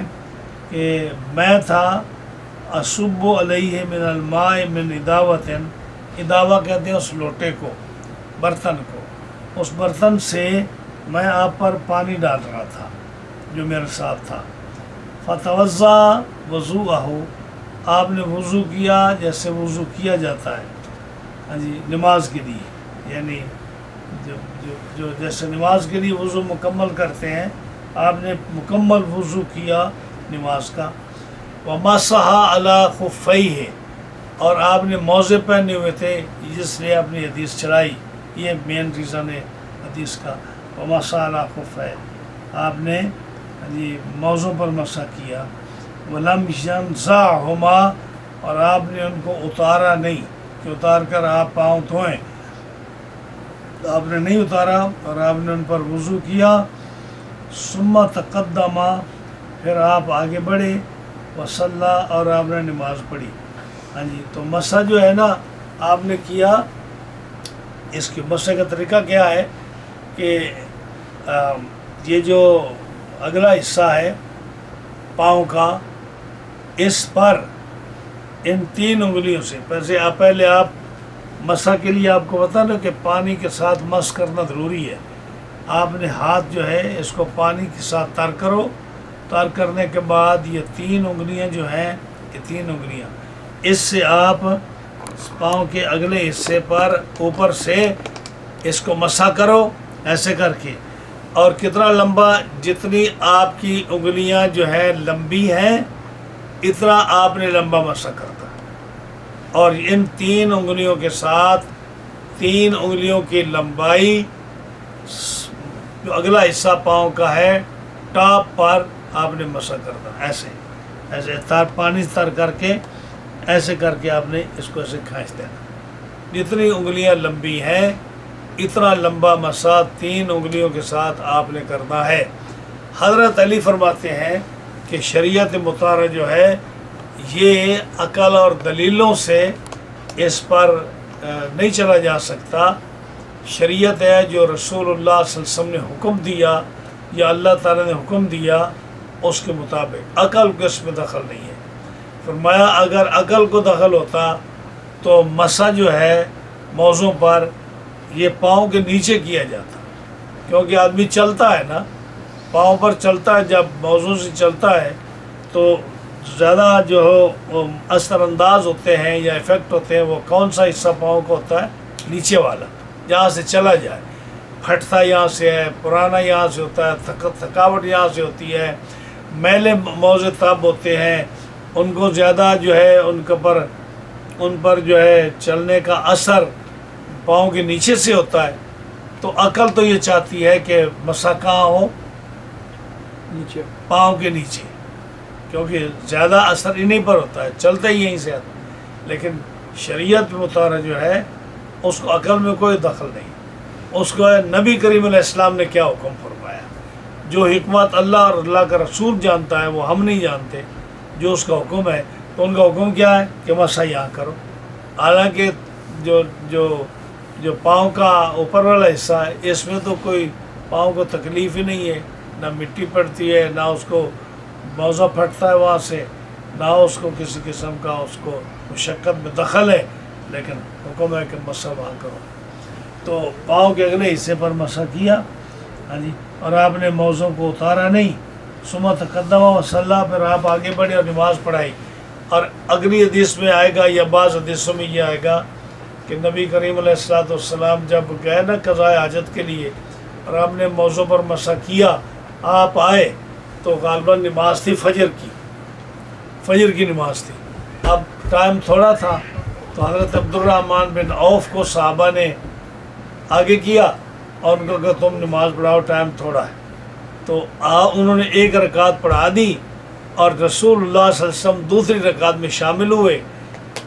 کہ میں تھا اصب علیہ من الماء من اداوۃ، اداوہ کہتے ہیں اس لوٹے کو، برتن کو، اس برتن سے میں آپ پر پانی ڈال رہا تھا جو میرے ساتھ تھا۔ فتوضا وضوءہ، آپ نے وضو کیا جیسے وضو کیا جاتا ہے ہاں جی نماز کے لیے، یعنی جو جیسے نماز کے لیے وضو مکمل کرتے ہیں آپ نے مکمل وضو کیا نماز کا۔ ومسح علی خفیہ، اور آپ نے موزے پہنے ہوئے تھے جس لیے آپ نے حدیث چلائی، یہ مین ریزن ہے حدیث کا۔ ومسح علی خفیہ، آپ نے موزوں پر مسح کیا۔ ولم ینزعہما، اور آپ نے ان کو اتارا نہیں کہ اتار کر آپ پاؤں دھوئیں، آپ نے نہیں اتارا اور آپ نے ان پر وضو کیا۔ ثم تقدم، پھر آپ آگے بڑھے، وصلی، اور آپ نے نماز پڑھی۔ ہاں جی، تو مسح جو ہے نا آپ نے کیا، اس کے مسح کا طریقہ کیا ہے کہ یہ جو اگلا حصہ ہے پاؤں کا، اس پر ان 3 انگلیوں سے پہلے آپ مسح کے لیے آپ کو پتہ نا کہ پانی کے ساتھ مس کرنا ضروری ہے۔ آپ نے ہاتھ جو ہے اس کو پانی کے ساتھ تر کرو، تر کرنے کے بعد یہ 3 انگلیاں جو ہیں، یہ 3 انگلیاں اس سے آپ پاؤں کے اگلے حصے پر اوپر سے اس کو مسح کرو ایسے کر کے، اور کتنا لمبا، جتنی آپ کی انگلیاں جو ہے لمبی ہیں اتنا آپ نے لمبا مسح کرتا ہے، اور ان 3 انگلیوں کے ساتھ 3 انگلیوں کی لمبائی جو اگلا حصہ پاؤں کا ہے ٹاپ پر آپ نے مسح کرنا، ایسے ایسے پانی تر کر کے ایسے کر کے آپ نے اس کو ایسے کھینچ دینا۔ جتنی انگلیاں لمبی ہیں اتنا لمبا مسح 3 انگلیوں کے ساتھ آپ نے کرنا ہے۔ حضرت علی فرماتے ہیں کہ شریعت مطہرہ جو ہے یہ عقل اور دلیلوں سے اس پر نہیں چلا جا سکتا۔ شریعت ہے جو رسول اللہ صلی اللہ علیہ وسلم نے حکم دیا یا اللہ تعالیٰ نے حکم دیا اس کے مطابق، عقل کو اس میں دخل نہیں ہے۔ فرمایا اگر عقل کو دخل ہوتا تو مسح جو ہے موضوع پر یہ پاؤں کے نیچے کیا جاتا، کیونکہ آدمی چلتا ہے نا، پاؤں پر چلتا ہے، جب موضوع سے چلتا ہے تو زیادہ جو ہو اثر انداز ہوتے ہیں یا افیکٹ ہوتے ہیں وہ کون سا حصہ پاؤں کا ہوتا ہے؟ نیچے والا، جہاں سے چلا جائے۔ پھٹتا یہاں سے ہے، پرانا یہاں سے ہوتا ہے، تھکاوٹ یہاں سے ہوتی ہے، میلے موضع تب ہوتے ہیں، ان کو زیادہ جو ہے ان پر جو ہے چلنے کا اثر پاؤں کے نیچے سے ہوتا ہے۔ تو عقل تو یہ چاہتی ہے کہ مسح کہاں ہو؟ نیچے، پاؤں کے نیچے، کیونکہ زیادہ اثر انہیں پر ہوتا ہے، چلتے ہی یہیں سے آتا ہے۔ لیکن شریعت مطہرہ جو ہے اس کو عقل میں کوئی دخل نہیں، اس کو نبی کریم علیہ السلام نے کیا حکم فرمایا، جو حکمت اللہ اور اللہ کا رسول جانتا ہے وہ ہم نہیں جانتے، جو اس کا حکم ہے تو ان کا حکم کیا ہے کہ مسح یہاں کرو۔ حالانکہ جو پاؤں کا اوپر والا حصہ ہے اس میں تو کوئی پاؤں کو تکلیف ہی نہیں ہے، نہ مٹی پڑتی ہے، نہ اس کو موزہ پھٹتا ہے وہاں سے، نہ اس کو کسی قسم کا اس کو مشقت میں دخل ہے، لیکن حکم ہے کہ مسح وہاں کرو۔ تو پاؤں کے اگلے حصے پر مسح کیا، ہاں جی، اور آپ نے موزوں کو اتارا نہیں، ثم تقدم وصلی، پھر آپ آگے بڑھے اور نماز پڑھائی۔ اور اگلی حدیث میں آئے گا یا بعض حدیثوں میں یہ آئے گا کہ نبی کریم علیہ السلام جب گئے نا قضاء حاجت کے لیے اور آپ نے موضوع پر مسح کیا، آپ آئے تو غالباً نماز تھی فجر کی نماز تھی۔ اب ٹائم تھوڑا تھا تو حضرت عبد الرحمن بن عوف کو صحابہ نے آگے کیا اور ان کو کہ تم نماز پڑھاؤ، ٹائم تھوڑا ہے۔ تو انہوں نے 1 رکعت پڑھا دی اور رسول اللہ صلی اللہ علیہ وسلم دوسری رکعت میں شامل ہوئے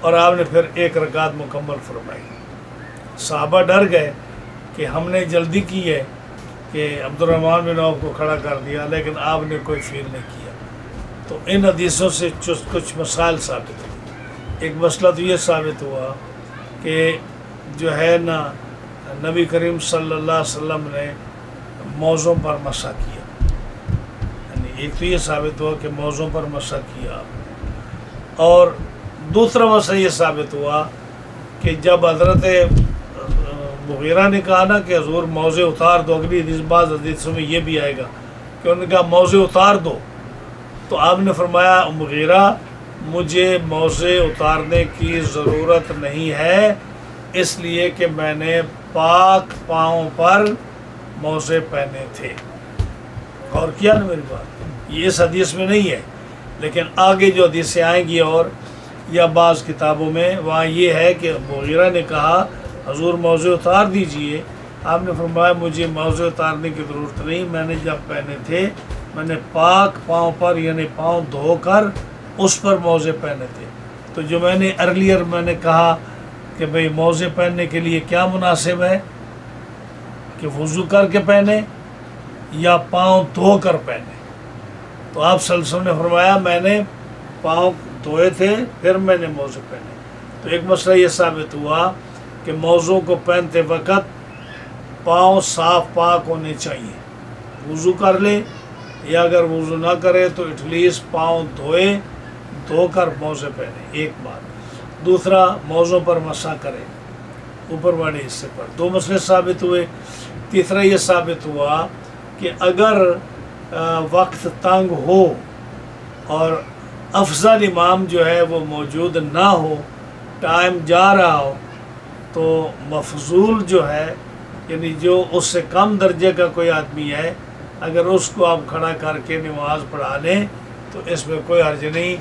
اور آپ نے پھر 1 رکعت مکمل فرمائی۔ صحابہ ڈر گئے کہ ہم نے جلدی کی ہے کہ عبد الرحمن بن عوف کو کھڑا کر دیا، لیکن آپ نے کوئی فیل نہیں کیا۔ تو ان حدیثوں سے کچھ مسائل ثابت ہوئے۔ ایک مسئلہ تو یہ ثابت ہوا کہ جو ہے نا نبی کریم صلی اللہ علیہ وسلم نے موضوع پر مسح کیا، یعنی ایک تو یہ ثابت ہوا کہ موضوع پر مسح کیا آپ نے، اور دوسرا مسئلہ یہ ثابت ہوا کہ جب حضرت مغیرہ نے کہا نا کہ حضور موضع اتار دو، اگلی حدیث بعض حدیثوں میں یہ بھی آئے گا کہ انہوں نے کہا موضع اتار دو، تو آپ نے فرمایا مغیرہ مجھے موضع اتارنے کی ضرورت نہیں ہے، اس لیے کہ میں نے پاک پاؤں پر موزے پہنے تھے۔ غور کیا نا میری بات؟ یہ اس حدیث میں نہیں ہے، لیکن آگے جو حدیثیں آئیں گی اور یا بعض کتابوں میں وہاں یہ ہے کہ مغیرہ نے کہا حضور موزے اتار دیجئے، آپ نے فرمایا مجھے موزے اتارنے کی ضرورت نہیں، میں نے جب پہنے تھے میں نے پاک پاؤں پر یعنی پاؤں دھو کر اس پر موزے پہنے تھے۔ تو جو میں نے ارلیئر میں نے کہا کہ بھئی موزے پہننے کے لیے کیا مناسب ہے کہ وضو کر کے پہنے یا پاؤں دھو کر پہنے، تو آپ صلی اللہ علیہ وسلم نے فرمایا میں نے پاؤں دھوئے تھے پھر میں نے موزے پہنے۔ تو ایک مسئلہ یہ ثابت ہوا کہ موزوں کو پہنتے وقت پاؤں صاف پاک ہونے چاہیے، وضو کر لے یا اگر وضو نہ کرے تو ایٹ لیسٹ پاؤں دھو کر موزے پہنے، ایک بات۔ دوسرا موزوں پر مسح کرے اوپر والے حصے پر، 2 مسئلے ثابت ہوئے۔ تیسرا یہ ثابت ہوا کہ اگر وقت تنگ ہو اور افضل امام جو ہے وہ موجود نہ ہو، ٹائم جا رہا ہو، تو مفضول جو ہے یعنی جو اس سے کم درجے کا کوئی آدمی ہے، اگر اس کو آپ کھڑا کر کے نماز پڑھا لیں تو اس میں کوئی حرج نہیں،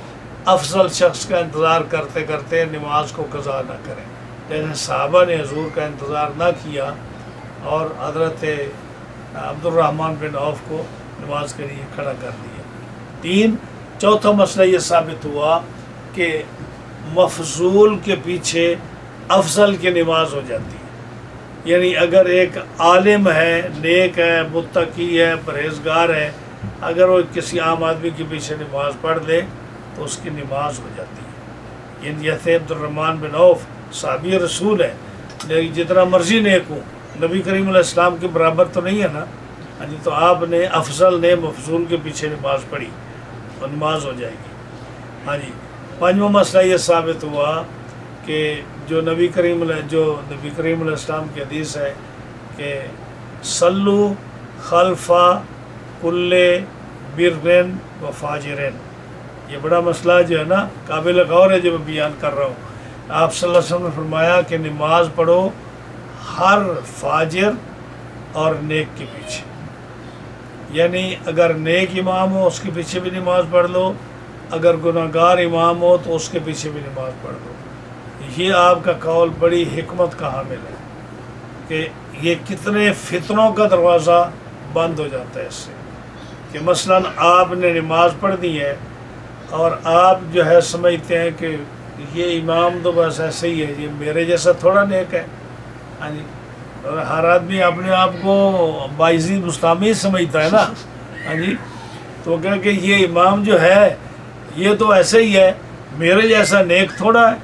افضل شخص کا انتظار کرتے کرتے نماز کو قضا نہ کریں۔ لیکن صحابہ نے حضور کا انتظار نہ کیا اور حضرت عبد الرحمن بن عوف کو نماز کے لیے کھڑا کر دیا۔ چوتھا مسئلہ یہ ثابت ہوا کہ مفضول کے پیچھے افضل کی نماز ہو جاتی ہے، یعنی اگر ایک عالم ہے، نیک ہے، متقی ہے، پرہیزگار ہے، اگر وہ کسی عام آدمی کے پیچھے نماز پڑھ لے تو اس کی نماز ہو جاتی ہے۔ یعنی جیسے عبد الرحمن بن عوف صحابی رسول ہے، لیکن جتنا مرضی نیک ہوں نبی کریم علیہ السلام کے برابر تو نہیں ہے نا، ہاں جی، تو آپ نے افضل نے مفضول کے پیچھے نماز پڑھی اور نماز ہو جائے گی۔ ہاں جی، پانچواں مسئلہ یہ ثابت ہوا کہ جو نبی کریم علیہ السلام کی حدیث ہے کہ صلو خلف کل برن و فاجرین، یہ بڑا مسئلہ جو ہے نا قابل غور ہے جو میں بیان کر رہا ہوں۔ آپ صلی اللہ علیہ وسلم نے فرمایا کہ نماز پڑھو ہر فاجر اور نیک کے پیچھے، یعنی اگر نیک امام ہو اس کے پیچھے بھی نماز پڑھ لو، اگر گناہ گار امام ہو تو اس کے پیچھے بھی نماز پڑھ لو۔ یہ آپ کا قول بڑی حکمت کا حامل ہے کہ یہ کتنے فتنوں کا دروازہ بند ہو جاتا ہے اس سے، کہ مثلا آپ نے نماز پڑھ دی ہے اور آپ جو ہے سمجھتے ہیں کہ یہ امام تو بس ایسے ہی ہے، یہ میرے جیسا تھوڑا نیک ہے، ہاں جی، اور ہر آدمی اپنے آپ کو باعزی مستعمی سمجھتا ہے نا، ہاں جی، تو وہ کہہ کہ یہ امام جو ہے یہ تو ایسے ہی ہے، میرے جیسا نیک تھوڑا ہے،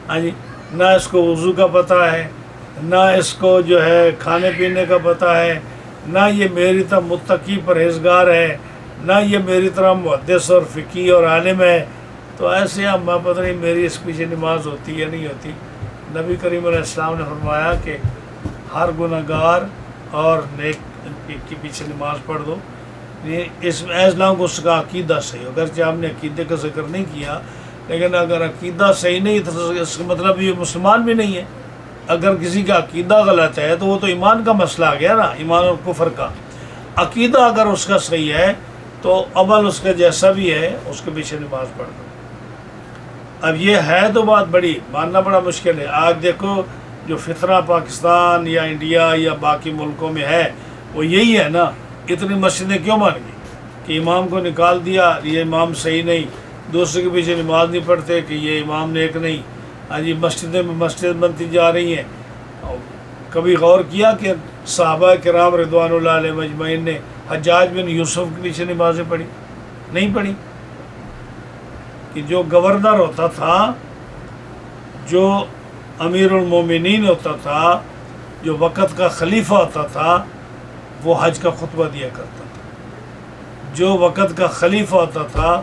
ہاں جی، نہ اس کو وضو کا پتہ ہے، نہ اس کو جو ہے کھانے پینے کا پتہ ہے، نہ یہ میری طرح متقی پرہیزگار ہے، نہ یہ میری طرح محدث اور فقی اور عالم ہے، تو ایسے اب پتہ نہیں میری اس پیچھے نماز ہوتی یا نہیں ہوتی۔ نبی کریم علیہ السلام نے فرمایا کہ ہر گناہ گار اور نیک کے پیچھے نماز پڑھ دو، اس میں ایسا کو اس کا عقیدہ صحیح ہو، اگرچہ آپ نے عقیدے کا ذکر نہیں کیا، لیکن اگر عقیدہ صحیح نہیں تو اس کا مطلب یہ مسلمان بھی نہیں ہے۔ اگر کسی کا عقیدہ غلط ہے تو وہ تو ایمان کا مسئلہ آ گیا نا، ایمان اور کفر کا۔ عقیدہ اگر اس کا صحیح ہے تو عمل اس کا جیسا بھی ہے اس کے پیچھے نماز پڑھ دو۔ اب یہ ہے تو بات بڑی، ماننا بڑا مشکل ہے۔ آج دیکھو جو فتنہ پاکستان یا انڈیا یا باقی ملکوں میں ہے وہ یہی ہے نا، اتنی مسجدیں کیوں بن گئی کہ امام کو نکال دیا، یہ امام صحیح نہیں، دوسرے کے پیچھے نماز نہیں پڑھتے کہ یہ امام نیک نہیں، ہاں جی، مسجدیں میں مسجد بنتی جا رہی ہیں۔ کبھی غور کیا کہ صحابہ کرام رضوان اللہ علیہ مجمعین نے حجاج بن یوسف کے پیچھے نمازیں پڑھی؟ نہیں پڑھی۔ کہ جو گورنر ہوتا تھا، جو امیر المومنین ہوتا تھا، جو وقت کا خلیفہ ہوتا تھا، وہ حج کا خطبہ دیا کرتا تھا۔ جو وقت کا خلیفہ ہوتا تھا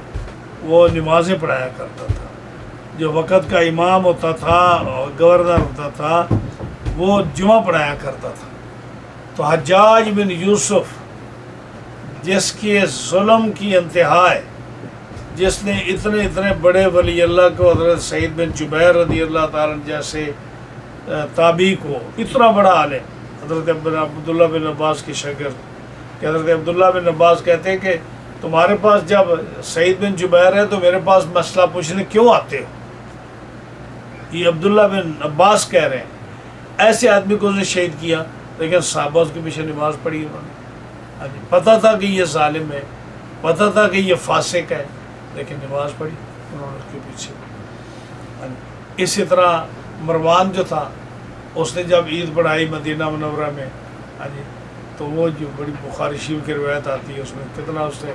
وہ نمازیں پڑھایا کرتا تھا۔ جو وقت کا امام ہوتا تھا اور گورنر ہوتا تھا وہ جمعہ پڑھایا کرتا تھا۔ تو حجاج بن یوسف جس کے ظلم کی انتہا ہے، جس نے اتنے بڑے ولی اللہ کو، حضرت سعید بن جبیر رضی اللہ تعالیٰ جیسے تابعی کو، اتنا بڑا عالم، حضرت عبداللہ بن عباس کی شاگرد، کہ حضرت عبداللہ بن عباس کہتے ہیں کہ تمہارے پاس جب سعید بن جبیر ہے تو میرے پاس مسئلہ پوچھنے کیوں آتے ہو؟ یہ عبداللہ بن عباس کہہ رہے ہیں۔ ایسے آدمی کو اس نے شہید کیا، لیکن صحابہ اس کے پیچھے نماز پڑھی انہوں نے۔ پتہ تھا کہ یہ ظالم ہے، پتہ تھا کہ یہ فاسق ہے، لیکن نماز پڑھی انہوں نے اس کے پیچھے۔ اسی طرح مروان جو تھا، اس نے جب عید پڑھائی مدینہ منورہ میں، تو وہ جو بڑی بخاری شریف کی روایت آتی ہے اس میں کتنا اس نے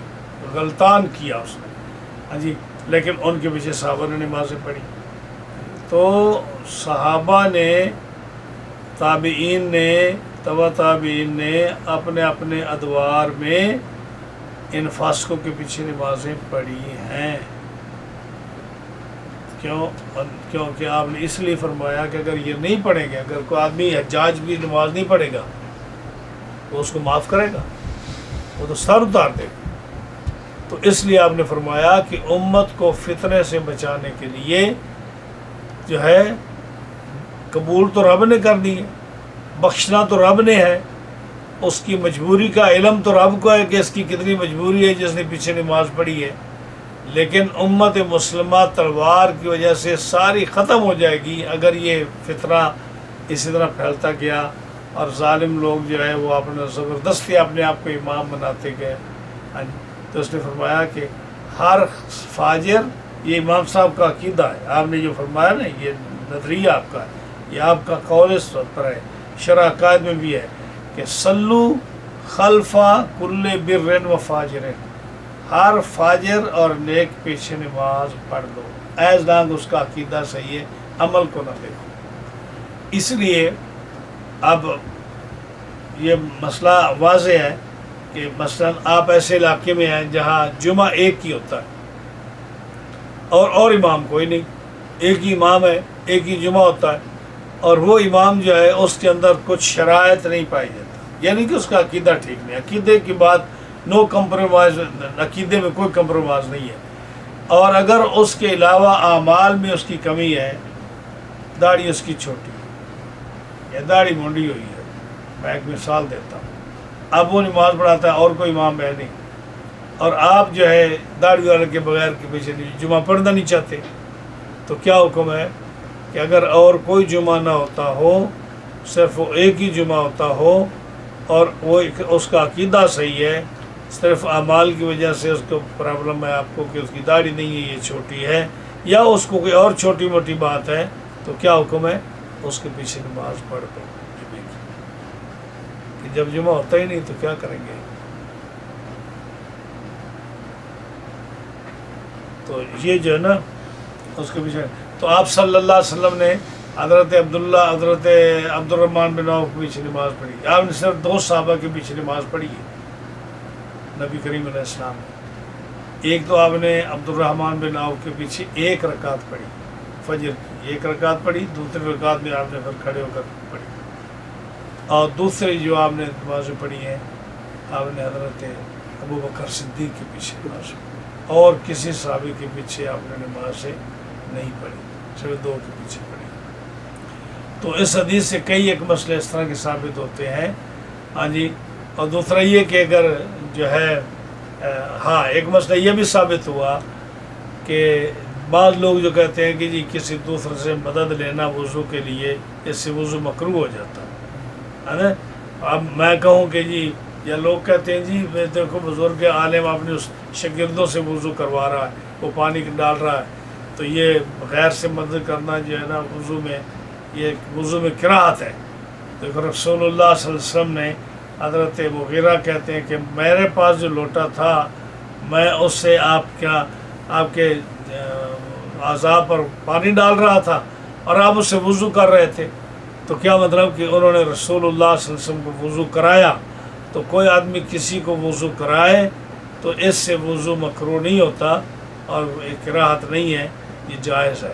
غلطان کیا اس نے، لیکن ان کے پیچھے صحابہ نے نمازیں پڑھی۔ تو صحابہ نے، تابعین نے، تبع تابعین نے اپنے اپنے ادوار میں ان فاسقوں کے پیچھے نمازیں پڑھی ہیں۔ کیونکہ آپ نے اس لیے فرمایا کہ اگر یہ نہیں پڑھیں گے، اگر کوئی آدمی حجاج بھی نماز نہیں پڑھے گا تو اس کو معاف کرے گا، وہ تو سر اتار دے گا۔ تو اس لیے آپ نے فرمایا کہ امت کو فتنے سے بچانے کے لیے جو ہے، قبول تو رب نے کر دی ہے، بخشنا تو رب نے ہے، اس کی مجبوری کا علم تو رب کو ہے کہ اس کی کتنی مجبوری ہے جس نے پیچھے نماز پڑھی ہے، لیکن امت مسلمہ تلوار کی وجہ سے ساری ختم ہو جائے گی اگر یہ فطرہ اسی طرح پھیلتا گیا اور ظالم لوگ جو ہے وہ اپنے زبردستی اپنے آپ کو امام بناتے گئے. تو اس نے فرمایا کہ ہر فاجر، یہ امام صاحب کا عقیدہ ہے، آپ نے جو فرمایا نا یہ نظریہ آپ کا ہے، یہ آپ کا قول اس پر ہے، شرع عقائد میں بھی ہے کہ صلو خلف کل بر و فاجر، ہر فاجر اور نیک پیچھے نماز پڑھ دو ایز لانگ اس کا عقیدہ صحیح ہے، عمل کو نہ دیکھو. اس لیے اب یہ مسئلہ واضح ہے کہ مثلا آپ ایسے علاقے میں ہیں جہاں جمعہ ایک ہی ہوتا ہے اور امام کوئی نہیں، ایک ہی امام ہے، ایک ہی جمعہ ہوتا ہے، اور وہ امام جو ہے اس کے اندر کچھ شرائط نہیں پائی جاتی، یعنی کہ اس کا عقیدہ ٹھیک نہیں. عقیدے کی بات نو کمپرومائز، عقیدے میں کوئی کمپرومائز نہیں ہے. اور اگر اس کے علاوہ اعمال میں اس کی کمی ہے، داڑھی اس کی چھوٹی ہے یا داڑھی مونڈی ہوئی ہے، میں ایک مثال دیتا ہوں، اب وہ نماز پڑھاتا ہے اور کوئی امام ہے نہیں، اور آپ جو ہے داڑھی والے کے بغیر کے پیچھے جمعہ پڑھنا نہیں چاہتے، تو کیا حکم ہے کہ اگر اور کوئی جمعہ نہ ہوتا ہو، صرف وہ ایک ہی جمعہ ہوتا ہو اور وہ اس کا عقیدہ صحیح ہے، صرف اعمال کی وجہ سے اس کو پرابلم ہے آپ کو کہ اس کی داڑھی نہیں ہے، یہ چھوٹی ہے، یا اس کو کوئی اور چھوٹی موٹی بات ہے، تو کیا حکم ہے؟ اس کے پیچھے نماز پڑھ دو جمعے کی. کہ جب جمعہ ہوتا ہی نہیں تو کیا کریں گے؟ تو یہ جو ہے نا اس کے پیچھے، تو آپ صلی اللہ علیہ وسلم نے حضرت عبد الرحمن بن عوف کے پیچھے نماز پڑھی. آپ نے صرف 2 صحابہ کے پیچھے نماز پڑھی ہے نبی کریم علیہ السلام نے. ایک تو آپ نے عبد الرحمن بن عوف کے پیچھے 1 رکعت پڑھی فجر کی، 1 رکعت پڑھی، دوسری رکعت میں آپ نے پھر کھڑے ہو کر پڑھی. اور دوسری جو آپ نے نمازیں پڑھی ہیں، آپ نے حضرت ابو بکر صدیق کے پیچھے نماز پڑھی، اور کسی صحابی کے پیچھے آپ نے نمازیں نہیں پڑھی، صرف 2 کے پیچھے پڑھی. تو اس حدیث سے کئی ایک مسئلے اس طرح کے ثابت ہوتے ہیں. ہاں جی. اور دوسرا یہ کہ اگر جو ہے ہاں ایک مسئلہ یہ بھی ثابت ہوا کہ بعض لوگ جو کہتے ہیں کہ جی کسی دوسرے سے مدد لینا وضو کے لیے، اس سے وضو مکروہ ہو جاتا ہے نا. اب میں کہوں کہ جی، یا لوگ کہتے ہیں جی دیکھو بزرگ عالم اپنے اس شاگردوں سے وضو کروا رہا ہے، وہ پانی ڈال رہا ہے، تو یہ غیر سے مدد کرنا جو ہے نا وضو میں، یہ وضو میں کراہت ہے. دیکھو رسول اللہ صلی اللہ علیہ وسلم نے، حضرت مغیرہ کہتے ہیں کہ میرے پاس جو لوٹا تھا میں اس سے آپ کے اعضاء پر پانی ڈال رہا تھا اور آپ اس سے وضو کر رہے تھے. تو کیا مطلب کہ انہوں نے رسول اللہ صلی اللہ علیہ وسلم کو وضو کرایا. تو کوئی آدمی کسی کو وضو کرائے تو اس سے وضو مکروہ نہیں ہوتا اور کراہت نہیں ہے، یہ جائز ہے.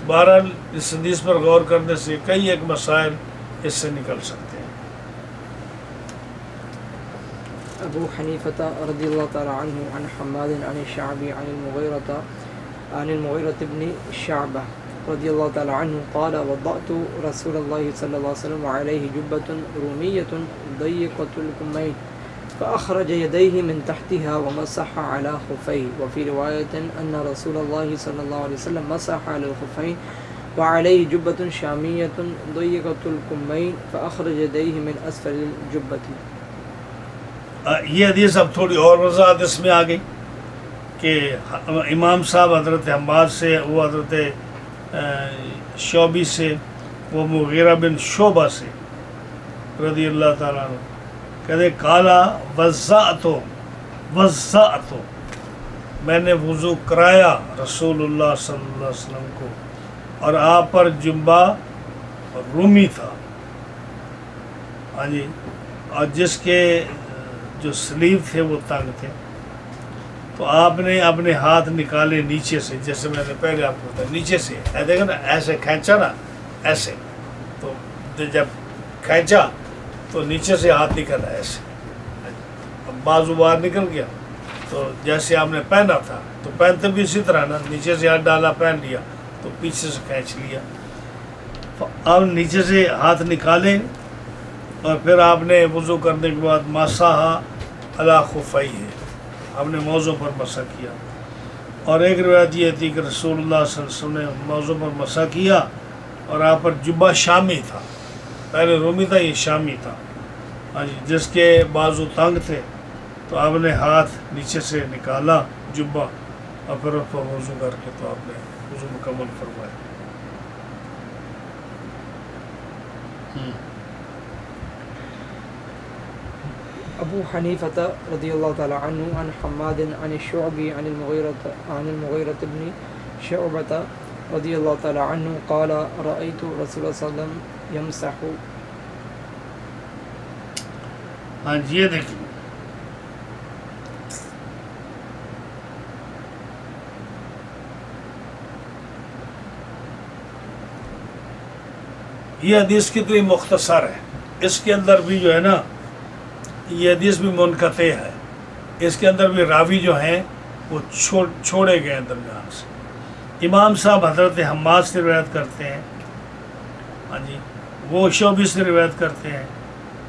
بہرحال اس حدیث پر غور کرنے سے کئی ایک مسائل اس سے نکل سکتے ہیں. ابو حنیفہ رضی اللہ تعالی عنہ عن حماد عن الشعبی عن المغیرة بن شعبہ رضی اللہ تعالی عنہ قال وضعت رسول اللہ صلی اللہ علیہ وسلم علیہ جبة رومیة ضيقة الكمين فأخرج يديه من تحتها ومسح على خفيه وفي رواية أن رسول الله صلى الله عليه وسلم مسح على الخفين وعليه جبة شامية ضيقة الكمين فأخرج يديه من أسفل الجبة. یہ حدیث اب تھوڑی اور وضاحت اس میں آ گئی کہ امام صاحب حضرت حماد سے، وہ حضرت شعبی سے، وہ مغیرہ بن شعبہ سے رضی اللہ تعالیٰ عنہ کہتے کالا وضعتو میں نے وضو کرایا رسول اللہ صلی اللہ علیہ وسلم کو، اور آپ پر جبہ رومی تھا، ہاں جی، اور جس کے جو سلیو تھے وہ تنگ تھے. تو آپ نے اپنے ہاتھ نکالے نیچے سے، جیسے میں نے پہلے آپ کو بتایا نیچے سے، دیکھا نا ایسے کھینچا نا ایسے، تو جب کھینچا تو نیچے سے ہاتھ نکلا ایسے، اب بازو باہر نکل گیا. تو جیسے آپ نے پہنا تھا تو پہنتے بھی اسی طرح نا، نیچے سے ہاتھ ڈالا پہن لیا تو پیچھے سے کھینچ لیا. آپ نیچے سے ہاتھ نکالے اور پھر آپ نے وضو کرنے کے بعد مسح علی خفیہ، ہم نے موضوع پر مسح کیا. اور ایک روایت یہ تھی کہ رسول اللہ صلی اللہ علیہ وسلم نے موضوع پر مسح کیا اور آپ پر جبہ شامی تھا، پہلے رومی تھا، یہ شامی تھا، ہاں جی، جس کے بازو تنگ تھے. تو آپ نے ہاتھ نیچے سے نکالا جبہ اور پھر اس پر وضو کر کے تو آپ نے وضو مکمل فرمایا. ابو حنیفة رضی اللہ تعالی عنہ عن حماد عن الشعبی عن المغیرة بن شعبة رضی اللہ تعالی عنہ قال رأيت رسول اللہ صلی اللہ علیہ وسلم يمسح. ہاں جی، یہ دیکھیں یہ حدیث کتنی مختصر ہے. اس کے اندر بھی جو ہے نا، یہ حدیث بھی منقطع ہے. اس کے اندر بھی راوی جو ہیں وہ چھوڑے گئے ہیں درمیان سے. امام صاحب حضرت حماد سے روایت کرتے ہیں، ہاں جی، وہ شعبی سے روایت کرتے ہیں،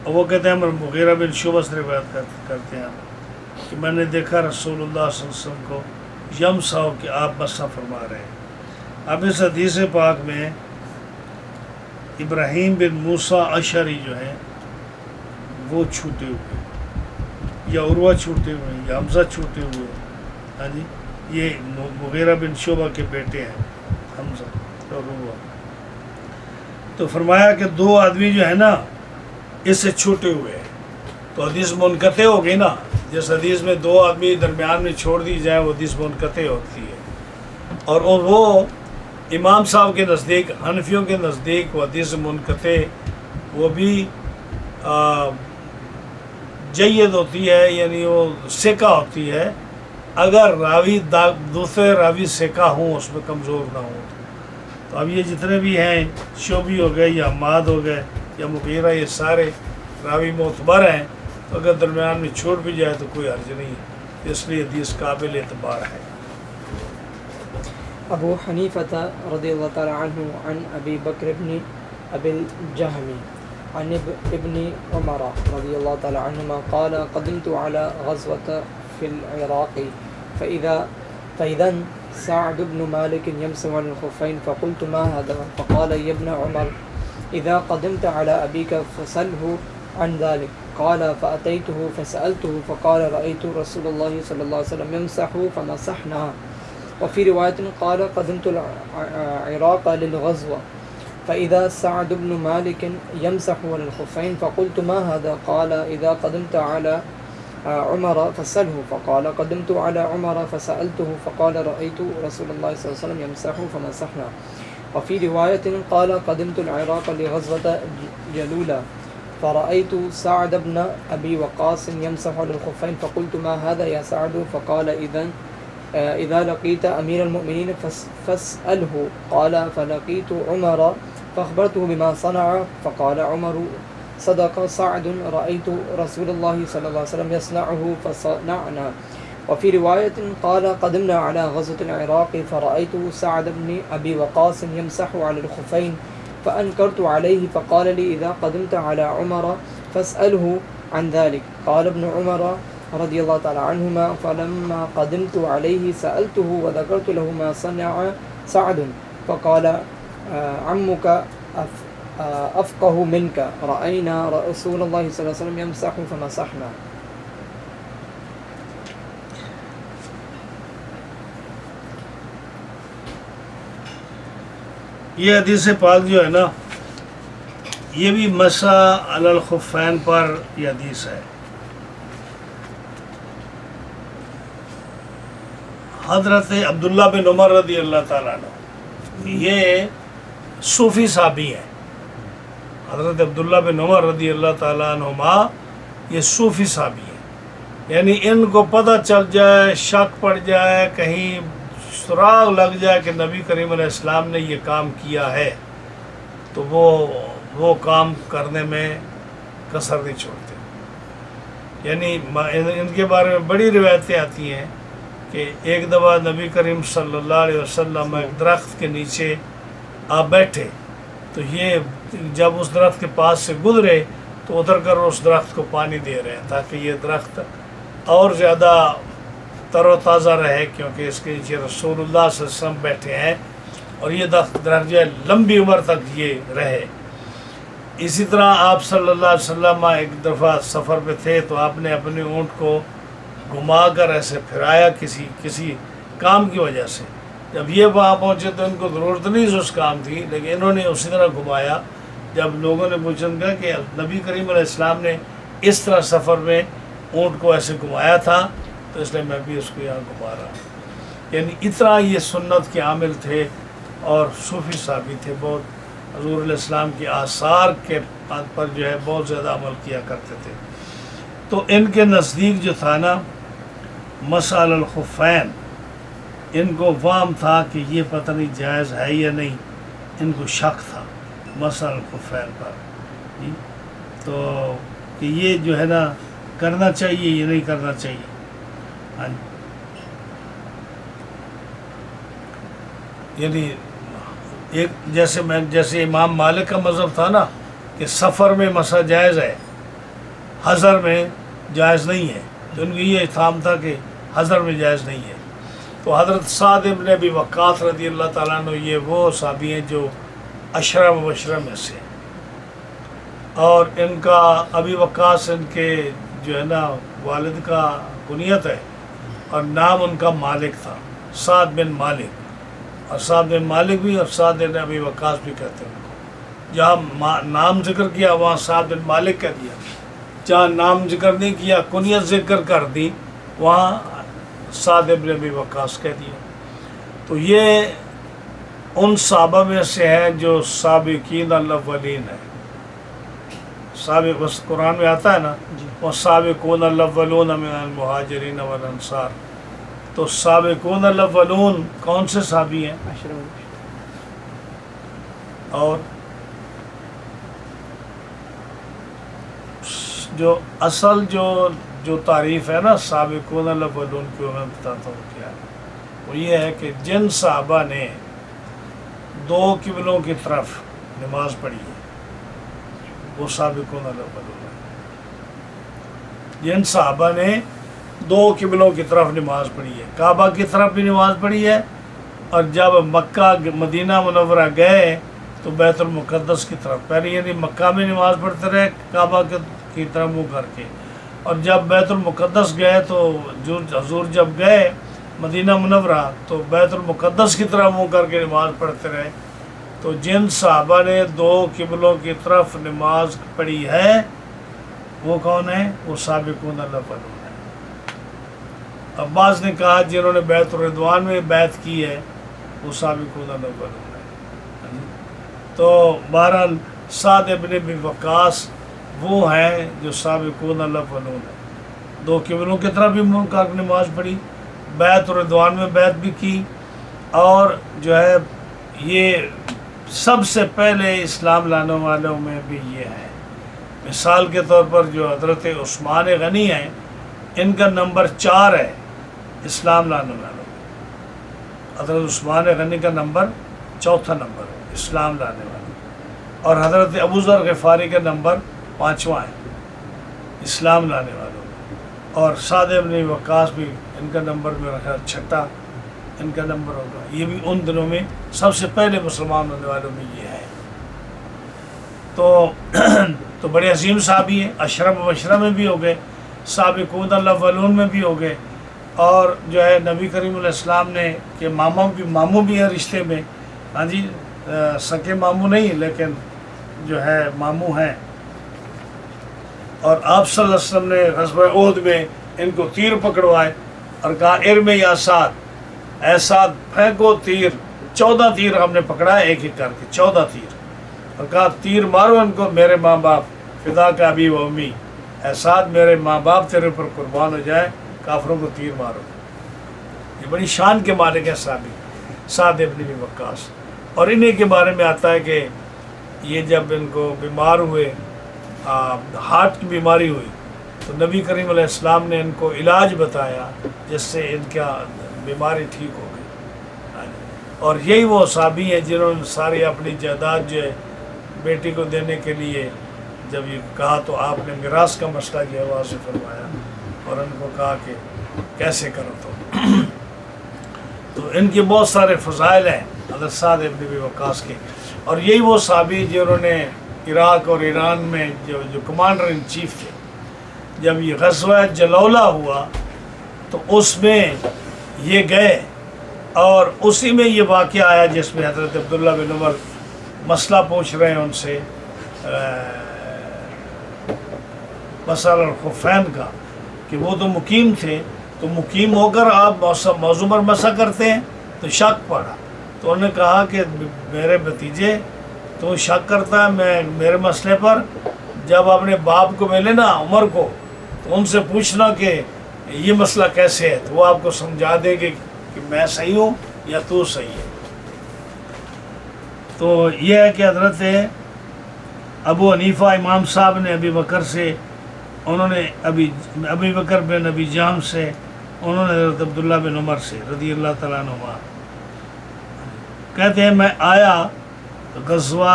اور وہ کہتے ہیں ہم مغیرہ بن شعبہ سے روایت کرتے ہیں کہ میں نے دیکھا رسول اللہ صلی اللہ علیہ وسلم کو یمسح کہ آپ مسح فرما رہے ہیں. اب اس حدیث پاک میں ابراہیم بن موسیٰ اشعری جو ہیں وہ چھوٹے ہوئے، یا عروہ چھوٹے ہوئے، یا حمزہ چھوٹے ہوئے. ہاں جی، یہ مغیرہ بن شعبہ کے بیٹے ہیں حمزہ اور عروہ. تو فرمایا کہ دو آدمی جو ہے نا اس سے چھوٹے ہوئے ہیں. تو حدیث منقطع ہو گئی نا. جس حدیث میں دو آدمی درمیان میں چھوڑ دی جائے وہ حدیث منقطع ہوتی ہے. اور وہ امام صاحب کے نزدیک، حنفیوں کے نزدیک وہ حدیث منقطع وہ بھی جید ہوتی ہے، یعنی وہ ثقہ ہوتی ہے اگر راوی دوسرے راوی ثقہ ہوں، اس میں کمزور نہ ہوں. تو اب یہ جتنے بھی ہیں، شعبی ہو گئے یا حماد ہو گئے یا مغیرہ، یہ سارے راوی معتبر ہیں. تو اگر درمیان میں چھوڑ بھی جائے تو کوئی حرج نہیں ہے، اس لیے حدیث قابل اعتبار ہے. ابو حنیفة رضی اللہ تعالی عنہ عن ابی بکر بن ابی الجہم عن ابن عمر رضی اللہ تعالی عنہما قال قدمت على غزوة في العراق فإذا سعد بن مالك يمسح على الخفين فقلت ما هذا فقال يا ابن عمر إذا قدمت على أبيك فسله عن ذلك. قال فأتيته فسألته فقال رأيت رسول الله صلى الله عليه وسلم يمسح فمسحنا. وفي رواية قال قدمت العراق للغزوة فإذا سعد بن مالك يمسح على الخفين فقلت ما هذا قال إذا قدمت على عمر فسأله فقال قدمت على عمر فسألته فقال رأيت رسول الله صلى الله عليه وسلم يمسح فمسحنا. وفي رواية قال قدمت العراق لغزوة جلولة فرأيت سعد بن أبي وقاص يمسح على الخفين فقلت ما هذا يا سعد فقال إذا لقيت أمير المؤمنين فاسأله. قال فلقيت عمر فأخبرته بما صنع فقال عمر صدق سعد رأيت رسول الله صلى الله عليه وسلم يصنعه فصنعنا. وفي رواية قال قدمنا على غزوة العراق فرأيت سعد بن أبي وقاص يمسح على الخفين فأنكرت عليه فقال لي إذا قدمت على عمر فاسأله عن ذلك. قال ابن عمر رضي الله تعالى عنهما فلما قدمت عليه سألته وذكرت له ما صنع سعد فقال عمك أفقه منك رأينا رسول الله صلى الله عليه وسلم يمسح فمسحنا. یہ حدیث پاک جو ہے نا، یہ بھی مسح علی الخفین پر یہ حدیث ہے. حضرت عبداللہ بن عمر رضی اللہ تعالیٰ عنہ یہ صوفی صحابی ہیں. حضرت عبداللہ بن عمر رضی اللہ تعالیٰ عنہما یہ صوفی صحابی ہیں. یعنی ان کو پتہ چل جائے، شک پڑ جائے، کہیں سراغ لگ جائے کہ نبی کریم علیہ السلام نے یہ کام کیا ہے، تو وہ کام کرنے میں کسر نہیں چھوڑتے. یعنی ان کے بارے میں بڑی روایتیں آتی ہیں کہ ایک دفعہ نبی کریم صلی اللہ علیہ وسلم ایک درخت کے نیچے آپ بیٹھے، تو یہ جب اس درخت کے پاس سے گزرے تو اتر کر اس درخت کو پانی دے رہے ہیں تاکہ یہ درخت اور زیادہ تر و تازہ رہے، کیونکہ اس کے نیچے رسول اللہ صلی اللہ علیہ وسلم بیٹھے ہیں اور یہ درجہ لمبی عمر تک یہ رہے۔ اسی طرح آپ صلی اللہ علیہ وسلم ایک دفعہ سفر پہ تھے تو آپ نے اپنے اونٹ کو گھما کر ایسے پھرایا کسی کام کی وجہ سے۔ جب یہ وہاں پہنچے تو ان کو ضرورت نہیں اس کام تھی، لیکن انہوں نے اسی طرح گھمایا۔ جب لوگوں نے پوچھا کہ نبی کریم علیہ السلام نے اس طرح سفر میں اونٹ کو ایسے گھمایا تھا تو اس لیے میں بھی اس کو یہاں گھما رہا ہوں۔ یعنی اتنا یہ سنت کے عامل تھے اور صوفی صحابی تھے، بہت حضور علیہ السلام کی آثار کے پر جو ہے بہت زیادہ عمل کیا کرتے تھے۔ تو ان کے نزدیک جو تھا نا مسح الخفین، ان کو وہم تھا کہ یہ پتہ نہیں جائز ہے یا نہیں، ان کو شک تھا مسح الخفین پر، تو کہ یہ جو ہے نا کرنا چاہیے یا نہیں کرنا چاہیے۔ ہاں یعنی ایک جیسے امام مالک کا مذہب تھا نا کہ سفر میں مسح جائز ہے، حضر میں جائز نہیں ہے، تو ان کو یہ اتہام تھا کہ حضر میں جائز نہیں ہے۔ تو حضرت سعد ابن ابی وقاص رضی اللہ تعالیٰ عنہ یہ وہ صحابی ہیں جو عشرہ مبشرہ میں سے، اور ان کا ابی وقاص ان کے جو ہے نا والد کا کنیت ہے، اور نام ان کا مالک تھا، سعد بن مالک، اور سعد بن مالک بھی اور سعد بن ابی وقاص بھی کہتے ہیں ان کو۔ جہاں نام ذکر کیا وہاں سعد بن مالک کہہ دیا، جہاں نام ذکر نہیں کیا کنیت ذکر کر دی وہاں سعد بن ابی وقاص کہہ دیا۔ تو یہ ان صحابہ میں سے ہے جو سابقین الاولین ہے۔ سابق بس قرآن میں آتا ہے نا وہ سابقون الاولون من المہاجرین والانصار، تو سابقون الاولون کون سے صحابی ہیں؟ اور جو اصل جو تعریف ہے نا سابقون الاولون کی، میں بتاتا ہوں کیا ہے۔ وہ یہ ہے کہ جن صحابہ نے دو قبلوں کی طرف نماز پڑھی ہے وہ سابقون الاولون ہے۔ جن صحابہ نے دو قبلوں کی طرف نماز پڑھی ہے، کعبہ کی طرف بھی نماز پڑھی ہے، اور جب مکہ مدینہ منورہ گئے تو بیت المقدس کی طرف، پہلے یعنی مکہ میں نماز پڑھتے رہے کعبہ کی طرف منہ کر کے، اور جب بیت المقدس گئے تو حضور جب گئے مدینہ منورہ تو بیت المقدس کی طرف منہ کر کے نماز پڑھتے رہے۔ تو جن صحابہ نے دو قبلوں کی طرف نماز پڑھی ہے وہ کون ہے؟ وہ سابقون الاولون ہے۔ عباس نے کہا جنہوں نے بیعت الرضوان میں بیعت کی ہے وہ سابقون الاولون ہے۔ تو بہرحال سعد ابن ابی وقاص وہ ہیں جو سابقون الاولون ہے، دو قبلوں کی طرف بھی منہ کر کے نماز پڑھی، بیعت الرضوان میں بیعت بھی کی، اور جو ہے یہ سب سے پہلے اسلام لانے والوں میں بھی یہ ہے۔ مثال کے طور پر جو حضرت عثمان غنی ہیں ان کا نمبر 4 ہے اسلام لانے والوں میں، حضرت عثمان غنی کا نمبر 4 نمبر ہے اسلام لانے والوں، اور حضرت ابو ذر غفاری کا نمبر 5واں ہے اسلام لانے والوں میں، اور سعد بن وقاص بھی ان کا نمبر میرا خیال 6 ان کا نمبر ہوگا۔ یہ بھی ان دنوں میں سب سے پہلے مسلمان ہونے والوں میں یہ ہے۔ تو بڑے عظیم صحابی ہیں، عشرہ مبشرہ میں بھی ہو گئے، سابقون الاولون میں بھی ہو گئے، اور جو ہے نبی کریم علیہ السلام نے کہ ماموں بھی ہیں رشتے میں، ہاں جی سکے ماموں نہیں لیکن جو ہے ماموں ہیں، اور آپ صلی اللہ علیہ وسلم نے غزوہ احد میں ان کو تیر پکڑوائے اور کہا ارمی یا سعد، اے سعد پھینکو تیر، 14 تیر ہم نے پکڑا ہے ایک ایک کر کے، 14 تیر، اور کہا تیر مارو ان کو، میرے ماں باپ فدا کا ابی و امی، اے سعد میرے ماں باپ تیرے پر قربان ہو جائے، کافروں کو تیر مارو۔ یہ بڑی شان کے مالک ہیں صحابی سعد ابن ابی وقاص، اور انہیں کے بارے میں آتا ہے کہ یہ جب ان کو بیمار ہوئے، ہارٹ کی بیماری ہوئی، تو نبی کریم علیہ السلام نے ان کو علاج بتایا جس سے ان کا بیماری ٹھیک ہو گئی، اور یہی وہ صحابی ہیں جنہوں نے ساری اپنی جائیداد جو ہے بیٹی کو دینے کے لیے جب یہ کہا تو آپ نے میراث کا مسئلہ جو ہے واضح فرمایا، اور ان کو کہا کہ کیسے کرو تو ان کے بہت سارے فضائل ہیں حضرت سعد ابن ابی وقاص کے. اور یہی وہ صحابی جنہوں نے عراق اور ایران میں جو کمانڈر ان چیف تھے، جب یہ غزوہ جلولہ ہوا تو اس میں یہ گئے اور اسی میں یہ واقعہ آیا جس میں حضرت عبداللہ بن عمر مسئلہ پوچھ رہے ہیں ان سے مسئلہ الخفین کا، کہ وہ تو مقیم تھے، تو مقیم ہو کر آپ موضوع پر مسا کرتے ہیں، تو شک پڑا. تو انہوں نے کہا کہ میرے بھتیجے تو شک کرتا ہے میرے مسئلے پر، جب اپنے باپ کو ملے نا عمر کو تو ان سے پوچھنا کہ یہ مسئلہ کیسے ہے، تو وہ آپ کو سمجھا دے گے کہ میں صحیح ہوں یا تو صحیح ہے. تو یہ ہے کہ حضرت ابو حنیفہ امام صاحب نے ابی بکر سے، انہوں نے ابی بکر بن ابی جہم سے، انہوں نے حضرت عبداللہ بن عمر سے رضی اللہ تعالیٰ عنہما، کہتے ہیں میں آیا غزوہ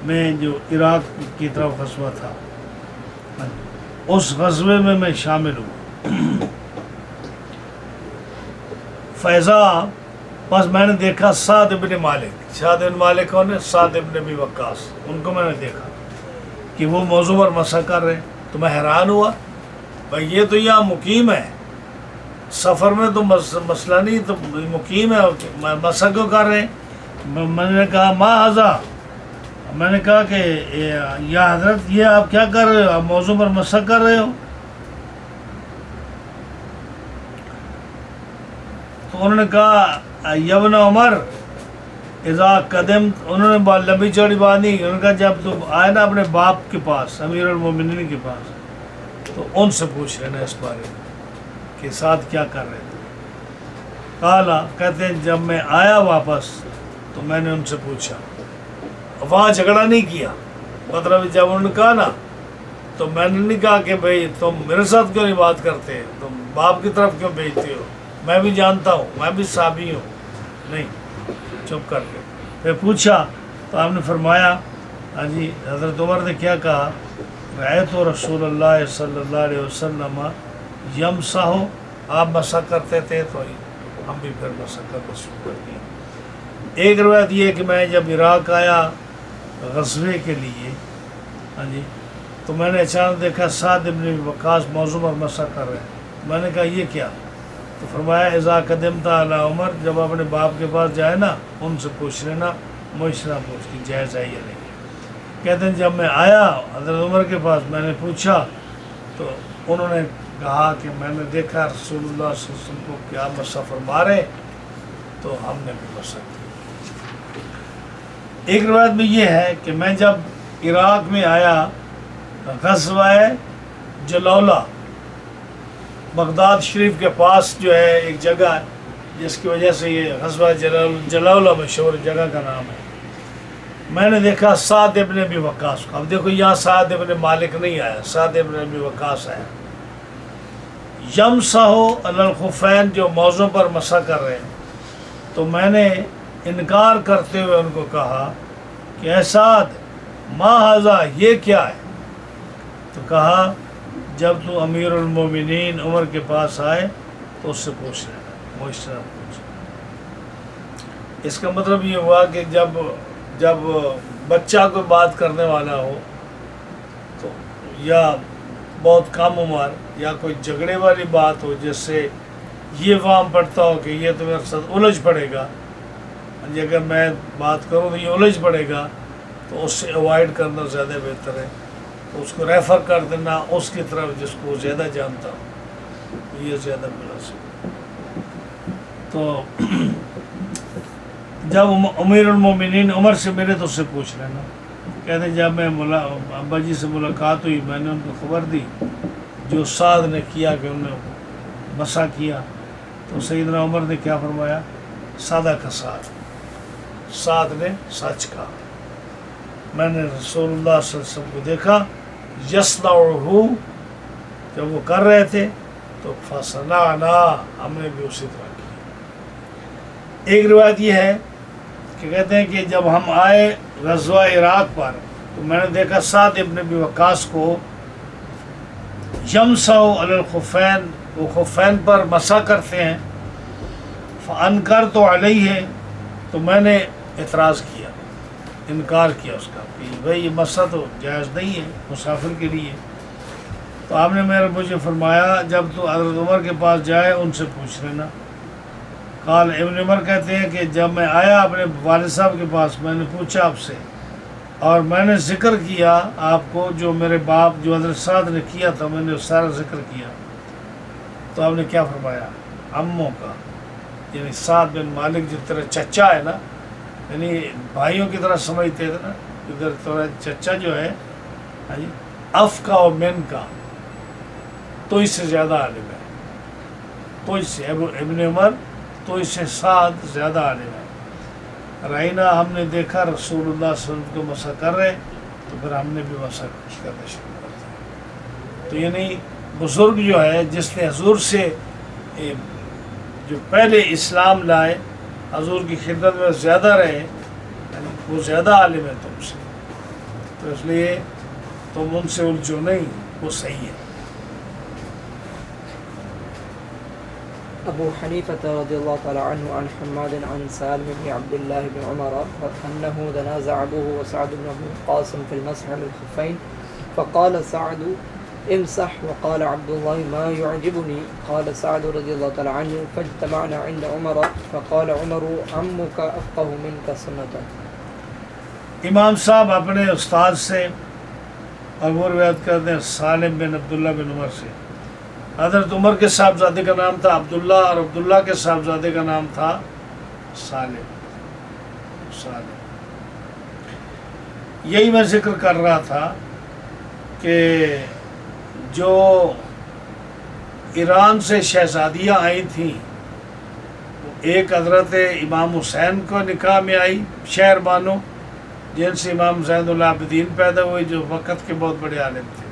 میں جو عراق کی طرف غزوہ تھا، اس غزوے میں شامل ہوں. فیضا بس میں نے دیکھا سعد ابن مالک کون ہے؟ سعد ابن ابی وقاص، ان کو میں نے دیکھا کہ وہ موضوع پر مسا کر رہے. تو میں حیران ہوا، بھائی یہ تو یہاں مقیم ہے، سفر میں تو مسئلہ نہیں، تو مقیم ہے، مسا کیوں کر رہے ہیں؟ میں نے کہا ما ھذا، میں نے کہا کہ یا حضرت یہ آپ کیا کر رہے ہو، آپ موضوع پر مسا کر رہے ہو؟ تو انہوں نے کہا یا ابن عمر اذا قدم، انہوں نے بات لمبی چوڑی بات نہیں، انہوں نے کہا جب تم آئے نا اپنے باپ کے پاس، امیر المومنین کے پاس، تو ان سے پوچھ لینا اس بارے میں کہ ساتھ کیا کر رہے تھے. قالا، کہتے ہیں جب میں آیا واپس تو میں نے ان سے پوچھا، وہاں جھگڑا نہیں کیا، مطلب جب انہوں نے کہا نا تو میں نے نہیں کہا کہ بھئی تم میرے ساتھ کیوں نہیں بات کرتے، تم باپ کی طرف کیوں بھیجتے ہو، میں بھی جانتا ہوں، میں بھی صحابی ہوں، نہیں، چپ کر کے. پھر پوچھا تو آپ نے فرمایا، ہاں جی حضرت عمر نے کیا کہا، رأیت رسول اللہ صلی اللہ علیہ وسلم یمسح، آپ مسح کرتے تھے تو ہم بھی پھر مسح کرنا شروع کر دیا. ایک روایت یہ ہے کہ میں جب عراق آیا غزوے کے لیے، ہاں جی، تو میں نے اچانک دیکھا سعد ابن وقاص موضوع پر مسح کر رہے ہیں. میں نے کہا یہ کیا؟ تو فرمایا اذا قدمت علی عمر، جب اپنے باپ کے پاس جائے نا ان سے پوچھ لینا، مجھ نہ پوچھ کہ جائز ہے یا نہیں. کہتے ہیں جب میں آیا حضرت عمر کے پاس، میں نے پوچھا تو انہوں نے کہا کہ میں نے دیکھا رسول اللہ صلی اللہ علیہ وسلم کو کہ آپ مسح فرما رہے، تو ہم نے بھی مسح کی. ایک روایت میں یہ ہے کہ میں جب عراق میں آیا غزوہ جلولہ، بغداد شریف کے پاس جو ہے ایک جگہ ہے جس کی وجہ سے یہ غزوہ جلولہ مشہور جگہ کا نام ہے. میں نے دیکھا سعد ابن ابی وقاص کو. اب دیکھو یہاں سعد ابن مالک نہیں آیا، سعد ابن ابی وقاص آیا. یمسح علی الخفین، جو موضوع پر مسح کر رہے ہیں. تو میں نے انکار کرتے ہوئے ان کو کہا کہ اے سعد ما ھذا، یہ کیا ہے؟ تو کہا جب تو امیر المومنین عمر کے پاس آئے تو اس سے پوچھ لینا، وہ اس طرح پوچھ. اس کا مطلب یہ ہوا کہ جب بچہ کوئی بات کرنے والا ہو تو یا بہت کم عمر یا کوئی جھگڑے والی بات ہو جس سے یہ فہم پڑتا ہو کہ یہ تو میرے ساتھ الجھ پڑے گا، اگر میں بات کروں تو یہ الجھ پڑے گا، تو اس سے اوائڈ کرنا زیادہ بہتر ہے. تو اس کو ریفر کر دینا اس کی طرف جس کو زیادہ جانتا ہو، یہ زیادہ مناسب. تو جب امیر المومنین عمر سے ملے تو اس سے پوچھ لینا. کہتے ہیں جب میں ابا جی سے ملاقات ہوئی، میں نے ان کو خبر دی جو سعد نے کیا کہ انہوں نے مسح کیا. تو سیدنا عمر نے کیا فرمایا، سادہ کا سعد نے سچ کہا. میں نے رسول اللہ صلی اللہ علیہ وسلم کو دیکھا یصنعہ، جب وہ کر رہے تھے تو فصنعنا، ہم نے بھی اسی طرح کیا. ایک روایت یہ ہے کہ کہتے ہیں کہ جب ہم آئے غزوہ عراق پر تو میں نے دیکھا سعد ابن ابی وقاص کو یمسح علی الخفین وہ خفین پر مسح کرتے ہیں. فانکر تو علیہ ہے، تو میں نے اعتراض کیا، انکار کیا اس کا کہ بھائی یہ مسح تو جائز نہیں ہے مسافر کے لیے. تو آپ نے مجھے فرمایا جب تو حضرت عمر کے پاس جائے ان سے پوچھ لینا. قال ابن عمر کہتے ہیں کہ جب میں آیا اپنے والد صاحب کے پاس میں نے پوچھا آپ سے، اور میں نے ذکر کیا آپ کو جو میرے باپ جو حضرت سعد نے کیا تھا، میں نے سارا ذکر کیا. تو آپ نے کیا فرمایا؟ عموں کا، یعنی سعد بن مالک جو تیرا چچا ہے نا، یعنی بھائیوں کی طرح سمجھتے تھے نا، ادھر تیرا چچا جو ہے ہاں جی اف کا اور مین کا، تو اس سے زیادہ عالم ہے، تو اس سے ابن عمر تو اس سے سعد زیادہ عالم ہے. رائنا ہم نے دیکھا رسول اللہ صلی اللہ علیہ وسلم کو مسح کر رہے، تو پھر ہم نے بھی مسح کرنا شروع کر دیا. تو یعنی بزرگ جو ہے جس نے حضور سے جو پہلے اسلام لائے، حضور کی خدمت میں زیادہ رہے، وہ زیادہ عالم ہے تم سے، تو اس لیے تم ان سے الجھو نہیں، وہ صحیح ہے. ابو حنیفة رضی اللہ تعالی عنہ عن حماد عن سالم بن عبد الله بن عمر أنه تنازع أبوه وسعد بن أبي القاسم في المسح على الخفين فقال سعد امسح وقال عبد الله ما يعجبني. قال سعد رضي الله تعالى عنه فاجتمعنا عند عمر فقال عمر عمك أفقه منك سنة. امام صاحب اپنے استاد سے، اور وہ روایت کرتے ہیں سالم بن عبداللہ بن عمر سے، حضرت عمر کے صاحبزادے کا نام تھا عبداللہ، اور عبداللہ کے صاحبزادے کا نام تھا سالم. یہی میں ذکر کر رہا تھا کہ جو ایران سے شہزادیاں آئی تھیں، ایک حضرت امام حسین کو نکاح میں آئی شہر بانو، جن سے امام زین العابدین پیدا ہوئے جو وقت کے بہت بڑے عالم تھے.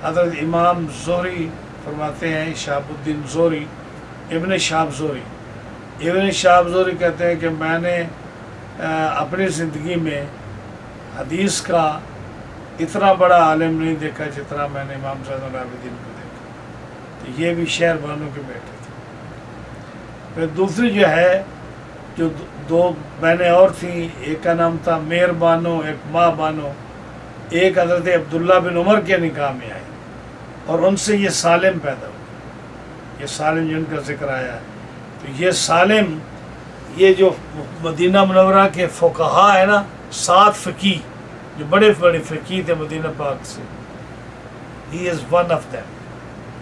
حضرت امام زہری فرماتے ہیں، شہاب الدین زہری، ابن شہاب زہری کہتے ہیں کہ میں نے اپنی زندگی میں حدیث کا اتنا بڑا عالم نہیں دیکھا جتنا میں نے امام زین العابدین کو دیکھا. تو یہ بھی شہر بانو کے بیٹے تھے. پھر دوسری جو ہے، جو دو بہنیں اور تھیں، ایک کا نام تھا میر بانو، ایک ماں بانو، ایک حضرت عبداللہ بن عمر کے نکاح میں آئی، اور ان سے یہ سالم پیدا ہوا. یہ سالم جن کا ذکر آیا ہے، تو یہ سالم، یہ جو مدینہ منورہ کے فقہا ہے نا، 7 فقی جو بڑے بڑے فقی تھے مدینہ پاک سے، ہی از ون آف them،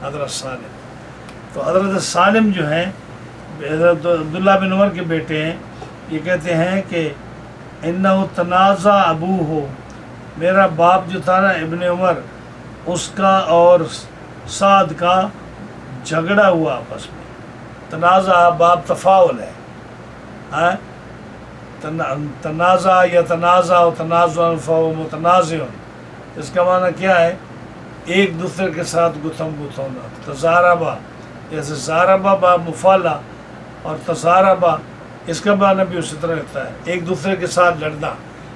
حضرت سالم. تو حضرت سالم جو ہیں حضرت عبداللہ بن عمر کے بیٹے ہیں. یہ کہتے ہیں کہ انہو تنازع ابوہ، میرا باپ جو تھا نا ابن عمر، اس کا اور سعد کا جھگڑا ہوا آپس میں. تنازع باب تفاعل ہے، تنازع یا تنازع و تنازع فهو متنازع، اس کا معنی کیا ہے؟ ایک دوسرے کے ساتھ گتھم گتھ ہونا. تزاربہ، جیسے زاربہ باب مفالہ، اور تزاربہ اس کا معنی بھی اسی طرح ہوتا ہے، ایک دوسرے کے ساتھ لڑنا،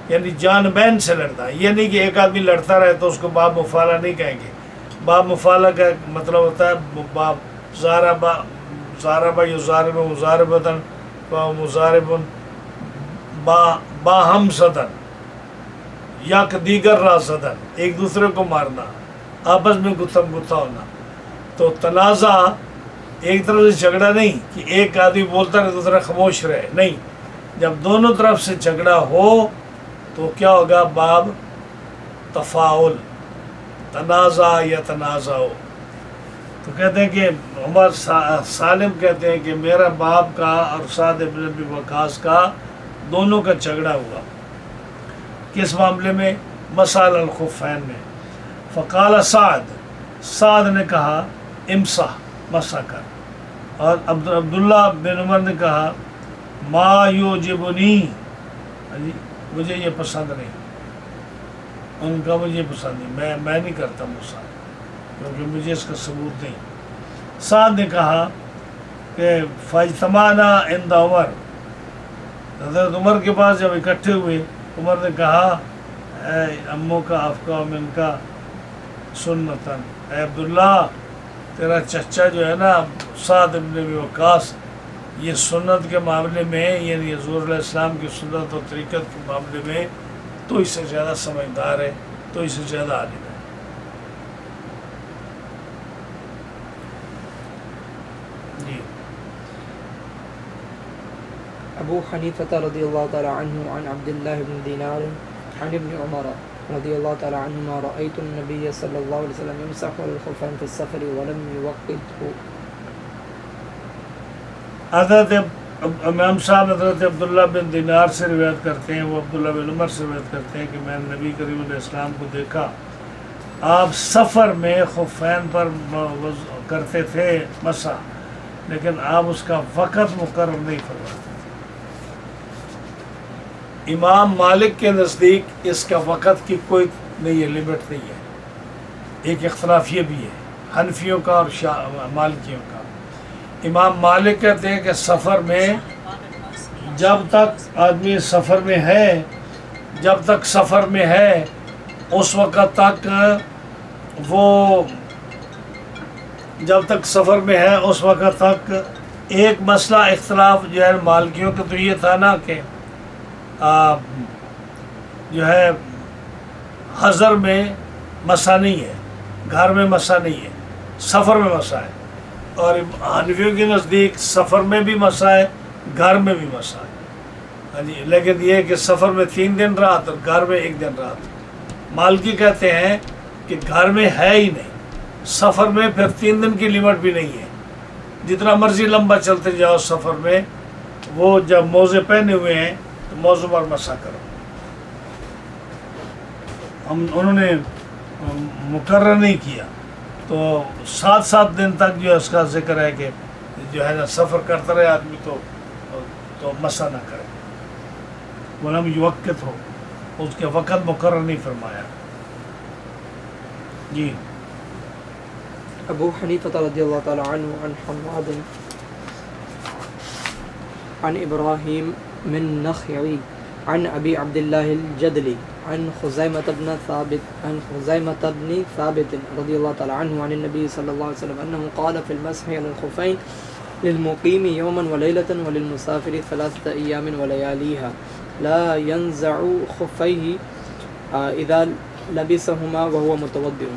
یعنی جان بین سے لڑنا. یہ نہیں کہ ایک آدمی لڑتا رہے تو اس کو باب مفالہ نہیں کہیں گے. باب مفالہ کا مطلب ہوتا ہے باب زاربہ یزارب مزاربتاً و مزارب باہم صدن، یک دیگر را صدن، ایک دوسرے کو مارنا، آپس میں گتھم گتھا ہونا. تو تنازع ایک طرف سے جھگڑا نہیں کہ ایک آدمی بولتا رہے دوسرا خاموش رہے، نہیں. جب دونوں طرف سے جھگڑا ہو تو کیا ہوگا؟ باب تفاعل، تنازع یا تنازع. تو کہتے ہیں کہ عمر سالم کہتے ہیں کہ میرا باپ کا اور سعد بن ابی وقاص کا دونوں کا جھگڑا ہوا. کس معاملے میں؟ مسح الخفین میں. فقال سعد نے کہا امسح، مسح کر. اور عبداللہ بن عمر نے کہا ما یعجبنی، مجھے یہ پسند نہیں. ان کا مجھے پسند نہیں، میں نہیں کرتا مسح، کیونکہ مجھے اس کا ثبوت نہیں. سعد نے کہا کہ فاجتمعنا عند عمر، حضرت عمر کے پاس جب اکٹھے ہوئے، عمر نے کہا اے امو کا افقہ من کا سنتاً، اے عبداللہ تیرا چچا جو ہے نا سعد بن ابی وقاص یہ سنت کے معاملے میں یعنی حضور علیہ السلام کی سنت اور طریقت کے معاملے میں تو اس سے زیادہ سمجھدار ہے، تو اس سے زیادہ عالم ہے۔ جی ابو حنیفة رضی اللہ تعالی عنہ عن عبد اللہ بن دینار عن ابن عمر رضی اللہ تعالی عنہما رأیت النبی صلی اللہ علیہ وسلم یمسح علی الخفین فی السفر ولم یوقته۔ حضرت امام صاحب حضرت عبداللہ بن دینار سے روایت کرتے ہیں، وہ عبداللہ بن عمر سے روایت کرتے ہیں کہ میں نے نبی کریم علیہ السلام کو دیکھا آپ سفر میں خفین پر کرتے تھے مسح، لیکن آپ اس کا وقت مقرر نہیں فرماتے۔ امام مالک کے نزدیک اس کا وقت کی کوئی نہیں ہے، لمٹ نہیں ہے۔ ایک اختلاف یہ بھی ہے حنفیوں کا اور مالکیوں کا۔ امام مالک کہتے ہیں کہ سفر میں جب تک آدمی سفر میں ہے، جب تک سفر میں ہے اس وقت تک وہ جب تک سفر میں ہے اس وقت تک ایک مسئلہ اختلاف جو ہے مالکیوں کا تو یہ تھا نا کہ جو ہے حضر میں مسا نہیں ہے، گھر میں مسا نہیں ہے، سفر میں مسا ہے، اور حنفیوں کے نزدیک سفر میں بھی مسا ہے، گھر میں بھی مسا ہے۔ ہاں جی، لیکن یہ کہ سفر میں 3 دن رات اور گھر میں 1 دن رات۔ مالکی کہتے ہیں کہ گھر میں ہے ہی نہیں، سفر میں پھر 3 دن کی لمٹ بھی نہیں ہے، جتنا مرضی لمبا چلتے جاؤ سفر میں، وہ جب موزے پہنے ہوئے ہیں تو موزوں پر مسا کرو۔ انہوں نے مقرر نہیں کیا، تو 7 دن تک جو ہے اس کا ذکر ہے کہ جو ہے نا سفر کرتا رہے آدمی تو مسا نہ کرے، ولم یوقت ہو، اس کے وقت مقرر نہیں فرمایا۔ جی ابو حنیفة رضی اللہ تعالی عنہ عن حماد عن ابراہیم من نخعی عن ابی عبد اللہ الجدلی عن خزیمة بن ثابت رضی اللہ تعالی عنہ عن النبی صلی اللہ علیہ وسلم انه قال في المسح على الخفین للمقیم يوما وليلة وللمسافر 3 أيام ولياليها لا ينزع خفيه اذا لبسهما وهو متوضئ۔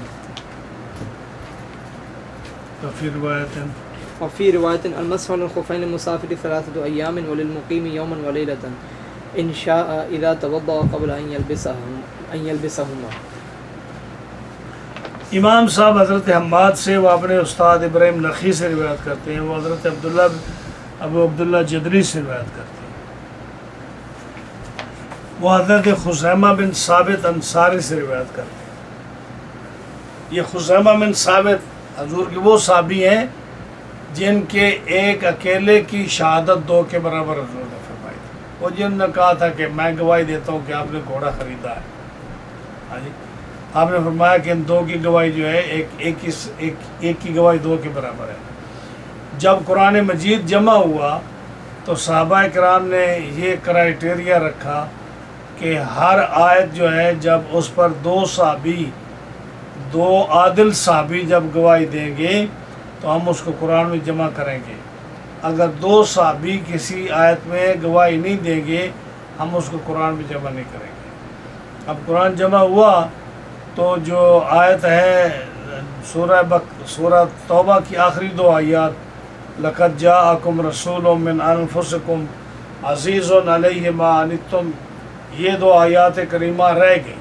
وفي رواية المسح على الخفين للمسافر 3 أيام وللمقيم يوما وليلة إن شاء إذا توضأ قبل أن يلبسهما۔ امام صاحب حضرت حماد سے وہ اپنے استاد ابراہیم نخعی سے روایت کرتے ہیں، وہ حضرت ابو عبداللہ جدری سے روایت کرتے ہیں، وہ حضرت خزیمہ بن ثابت انصاری سے روایت کرتے ہیں۔ یہ خزیمہ بن ثابت حضور کے وہ صحابی ہیں جن کے ایک اکیلے کی شہادت 2 کے برابر حضور نے فرمائی تھی۔ وہ جن نے کہا تھا کہ میں گواہی دیتا ہوں کہ آپ نے گھوڑا خریدا ہے، ہاں جی، آپ نے فرمایا کہ ان 2 کی گواہی جو ہے ایک کی گواہی 2 کے برابر ہے۔ جب قرآن مجید جمع ہوا تو صحابہ کرام نے یہ کرائیٹیریا رکھا کہ ہر آیت جو ہے جب اس پر 2 عادل صحابی جب گواہی دیں گے تو ہم اس کو قرآن میں جمع کریں گے، اگر 2 صحابی کسی آیت میں گواہی نہیں دیں گے ہم اس کو قرآن میں جمع نہیں کریں گے۔ اب قرآن جمع ہوا تو جو آیت ہے سورہ توبہ کی آخری 2 آیات لَقَدْ جَاءَكُمْ رَسُولٌ مِّنْ أَنفُسِكُمْ عَزِيزٌ عَلَيْهِ مَا عَنِتُّمْ، یہ 2 آیات کریمہ رہ گئی۔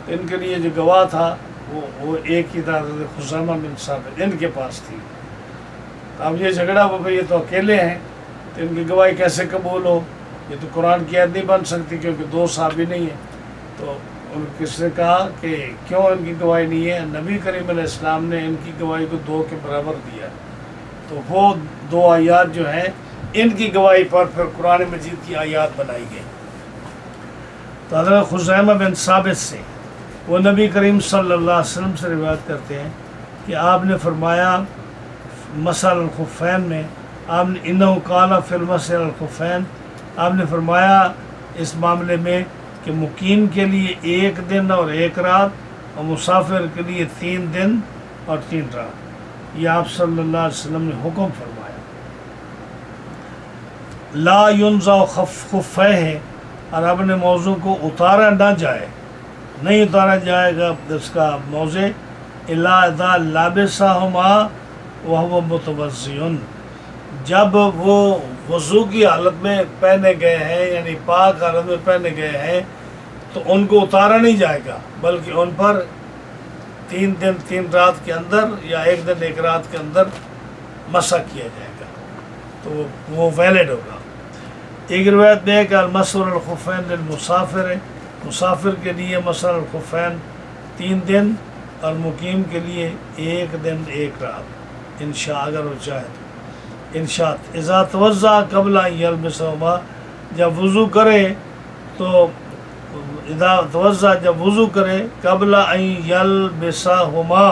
ان کے لیے جو گواہ تھا وہ ایک ہی تھا، خزیمہ بن ثابت، ان کے پاس تھی۔ اب یہ جھگڑا ہو گیا، یہ تو اکیلے ہیں تو ان کی گواہی کیسے قبول ہو؟ یہ تو قرآن کی آیت نہیں بن سکتی کیونکہ 2 صحابی نہیں ہیں۔ تو ان کس نے کہا کہ کیوں ان کی گواہی نہیں ہے؟ نبی کریم علیہ السلام نے ان کی گواہی کو 2 کے برابر دیا، تو وہ 2 آیات جو ہیں ان کی گواہی پر پھر قرآن مجید کی آیات بنائی گئی۔ تو حضرت خزیمہ بن ثابت سے وہ نبی کریم صلی اللہ علیہ وسلم سے روایت کرتے ہیں کہ آپ نے فرمایا مسح الخفین میں، آپ نے انہ قال فی المسح الخفین، آپ نے فرمایا اس معاملے میں کہ مقیم کے لیے 1 دن اور 1 رات اور مسافر کے لیے 3 دن اور 3 رات۔ یہ آپ صلی اللہ علیہ وسلم نے حکم فرمایا. لا ينزع خفیہ، اور اپنے موضوع کو اتارا نہ جائے، نہیں اتارا جائے گا اس کا موضع، الا اذا لابسہما وہو متوضئ، جب وہ وضو کی حالت میں پہنے گئے ہیں، یعنی پاک حالت میں پہنے گئے ہیں، تو ان کو اتارا نہیں جائے گا، بلکہ ان پر 3 دن 3 رات کے اندر یا 1 دن 1 رات کے اندر مسح کیا جائے گا، تو وہ ویلڈ ہوگا. ایک روایت میں ہے کہ المسح الخفین للمسافر ہے، مسافر کے لیے مسح الخفین 3 دن اور مقیم کے لیے 1 دن 1 رات، انشاء اگر وہ چاہے تو. انشاء اذا توضأ قبل ان یلبسہما، جب وضو کرے تو اذا توضأ، جب وضو کرے قبل ان یلبسہما،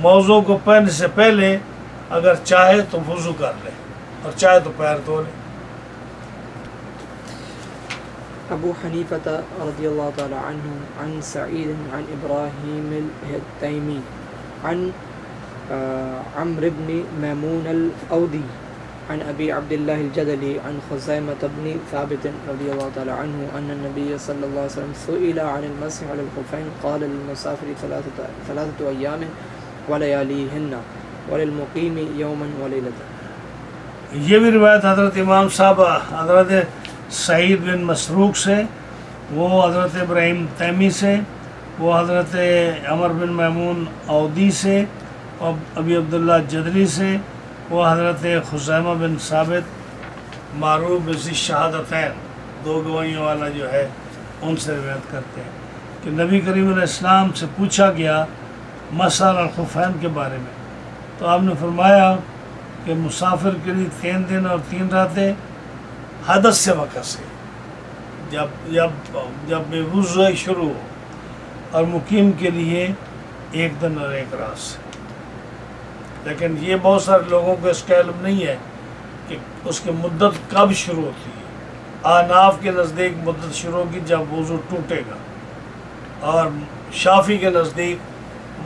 موضوع کو پہننے سے پہلے اگر چاہے تو وضو کر لے اور چاہے تو پیر دھو لے. ابو حنیفة رضی اللہ تعالی عنہ عن سعید عن ابراہیم التیمی عن عمرو بن میمون الاودی عن ابی عبد اللہ الجدلی عن خزیمة بن ثابت رضی اللہ تعالی عنہ ان النبی صلی اللہ علیہ وسلم سئل عن المسح على الخفین قال للمسافر 3 ایام ولیالیہن وللمقیم یوما ولیلۃ. یہ بھی روایت حضرت امام صاحب حضرت سعید بن مسروق سے، وہ حضرت ابراہیم تیمی سے، وہ حضرت عمر بن میمون اودی سے، اور ابی عبداللہ جدلی سے، وہ حضرت خزیمہ بن ثابت معروف بذی شہادتین، 2 گواہیوں والا جو ہے، ان سے روایت کرتے ہیں کہ نبی کریم علیہ السلام سے پوچھا گیا مسح الخفین کے بارے میں، تو آپ نے فرمایا کہ مسافر کے لیے 3 دن اور 3 راتیں حدث سے وقت سے، جب بے وضو شروع ہو، اور مقیم کے لیے 1 دن اور 1 رات سے. لیکن یہ بہت سارے لوگوں کو اس کا علم نہیں ہے کہ اس کی مدت کب شروع ہوتی ہے. احناف کے نزدیک مدت شروع ہوگی جب وضو ٹوٹے گا، اور شافعی کے نزدیک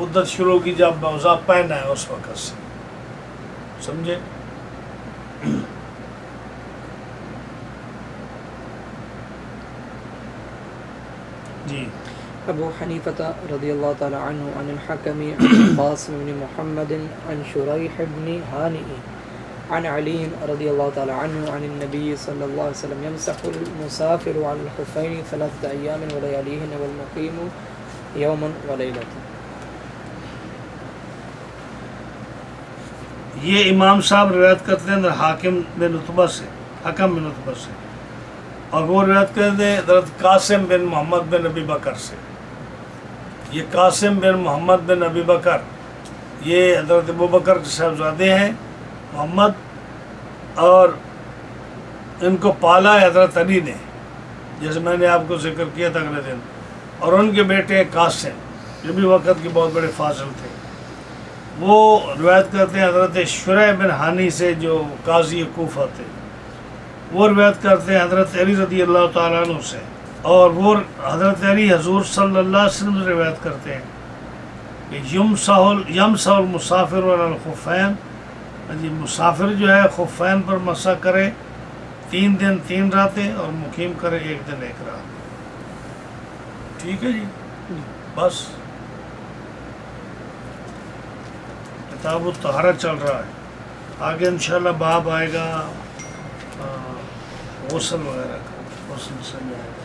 مدت شروع ہوگی جب موزہ پہنا ہے اس وقت سے. سمجھے؟ جی. ابو حنیفة رضی اللہ تعالی عنہ عن الحکم عن قاسم بن محمد عن شریح بن ہانئ عن علی رضی اللہ تعالی عنہ عن النبی صلی اللہ علیہ وسلم یمسح المسافر على الخفین 3 ایام ولیالیہن والمقیم یوما ولیلۃ. یہ امام صاحب روایت کرتے ہیں حاکم بن عتبہ سے، حکم بن عتبہ سے، اور وہ روایت کرتے ہیں حضرت قاسم بن محمد بن ابی بکر سے. یہ قاسم بن محمد بن ابی بکر، یہ حضرت ابو بکر کے صاحبزادے ہیں محمد، اور ان کو پالا ہے حضرت علی نے، جیسے میں نے آپ کو ذکر کیا تھا اگلے دن، اور ان کے بیٹے قاسم جو بھی وقت کے بہت بڑے فاضل تھے. وہ روایت کرتے ہیں حضرت شریح بن ہانی سے جو قاضی کوفہ تھے، وہ روایت کرتے ہیں حضرت علی رضی اللہ تعالیٰ عنہ سے، اور وہ حضرت علی حضور صلی اللہ علیہ وسلم سے روایت کرتے ہیں کہ یمسح المسافر علی الخفین، مسافر جو ہے خفین پر مسح کرے 3 دن 3 راتیں اور مقیم کرے 1 دن 1 رات. ٹھیک ہے جی، بس کتاب الطہارت چل رہا ہے. آگے انشاءاللہ باب آئے گا غسل وغیرہ کا، غسل سے آئے گا.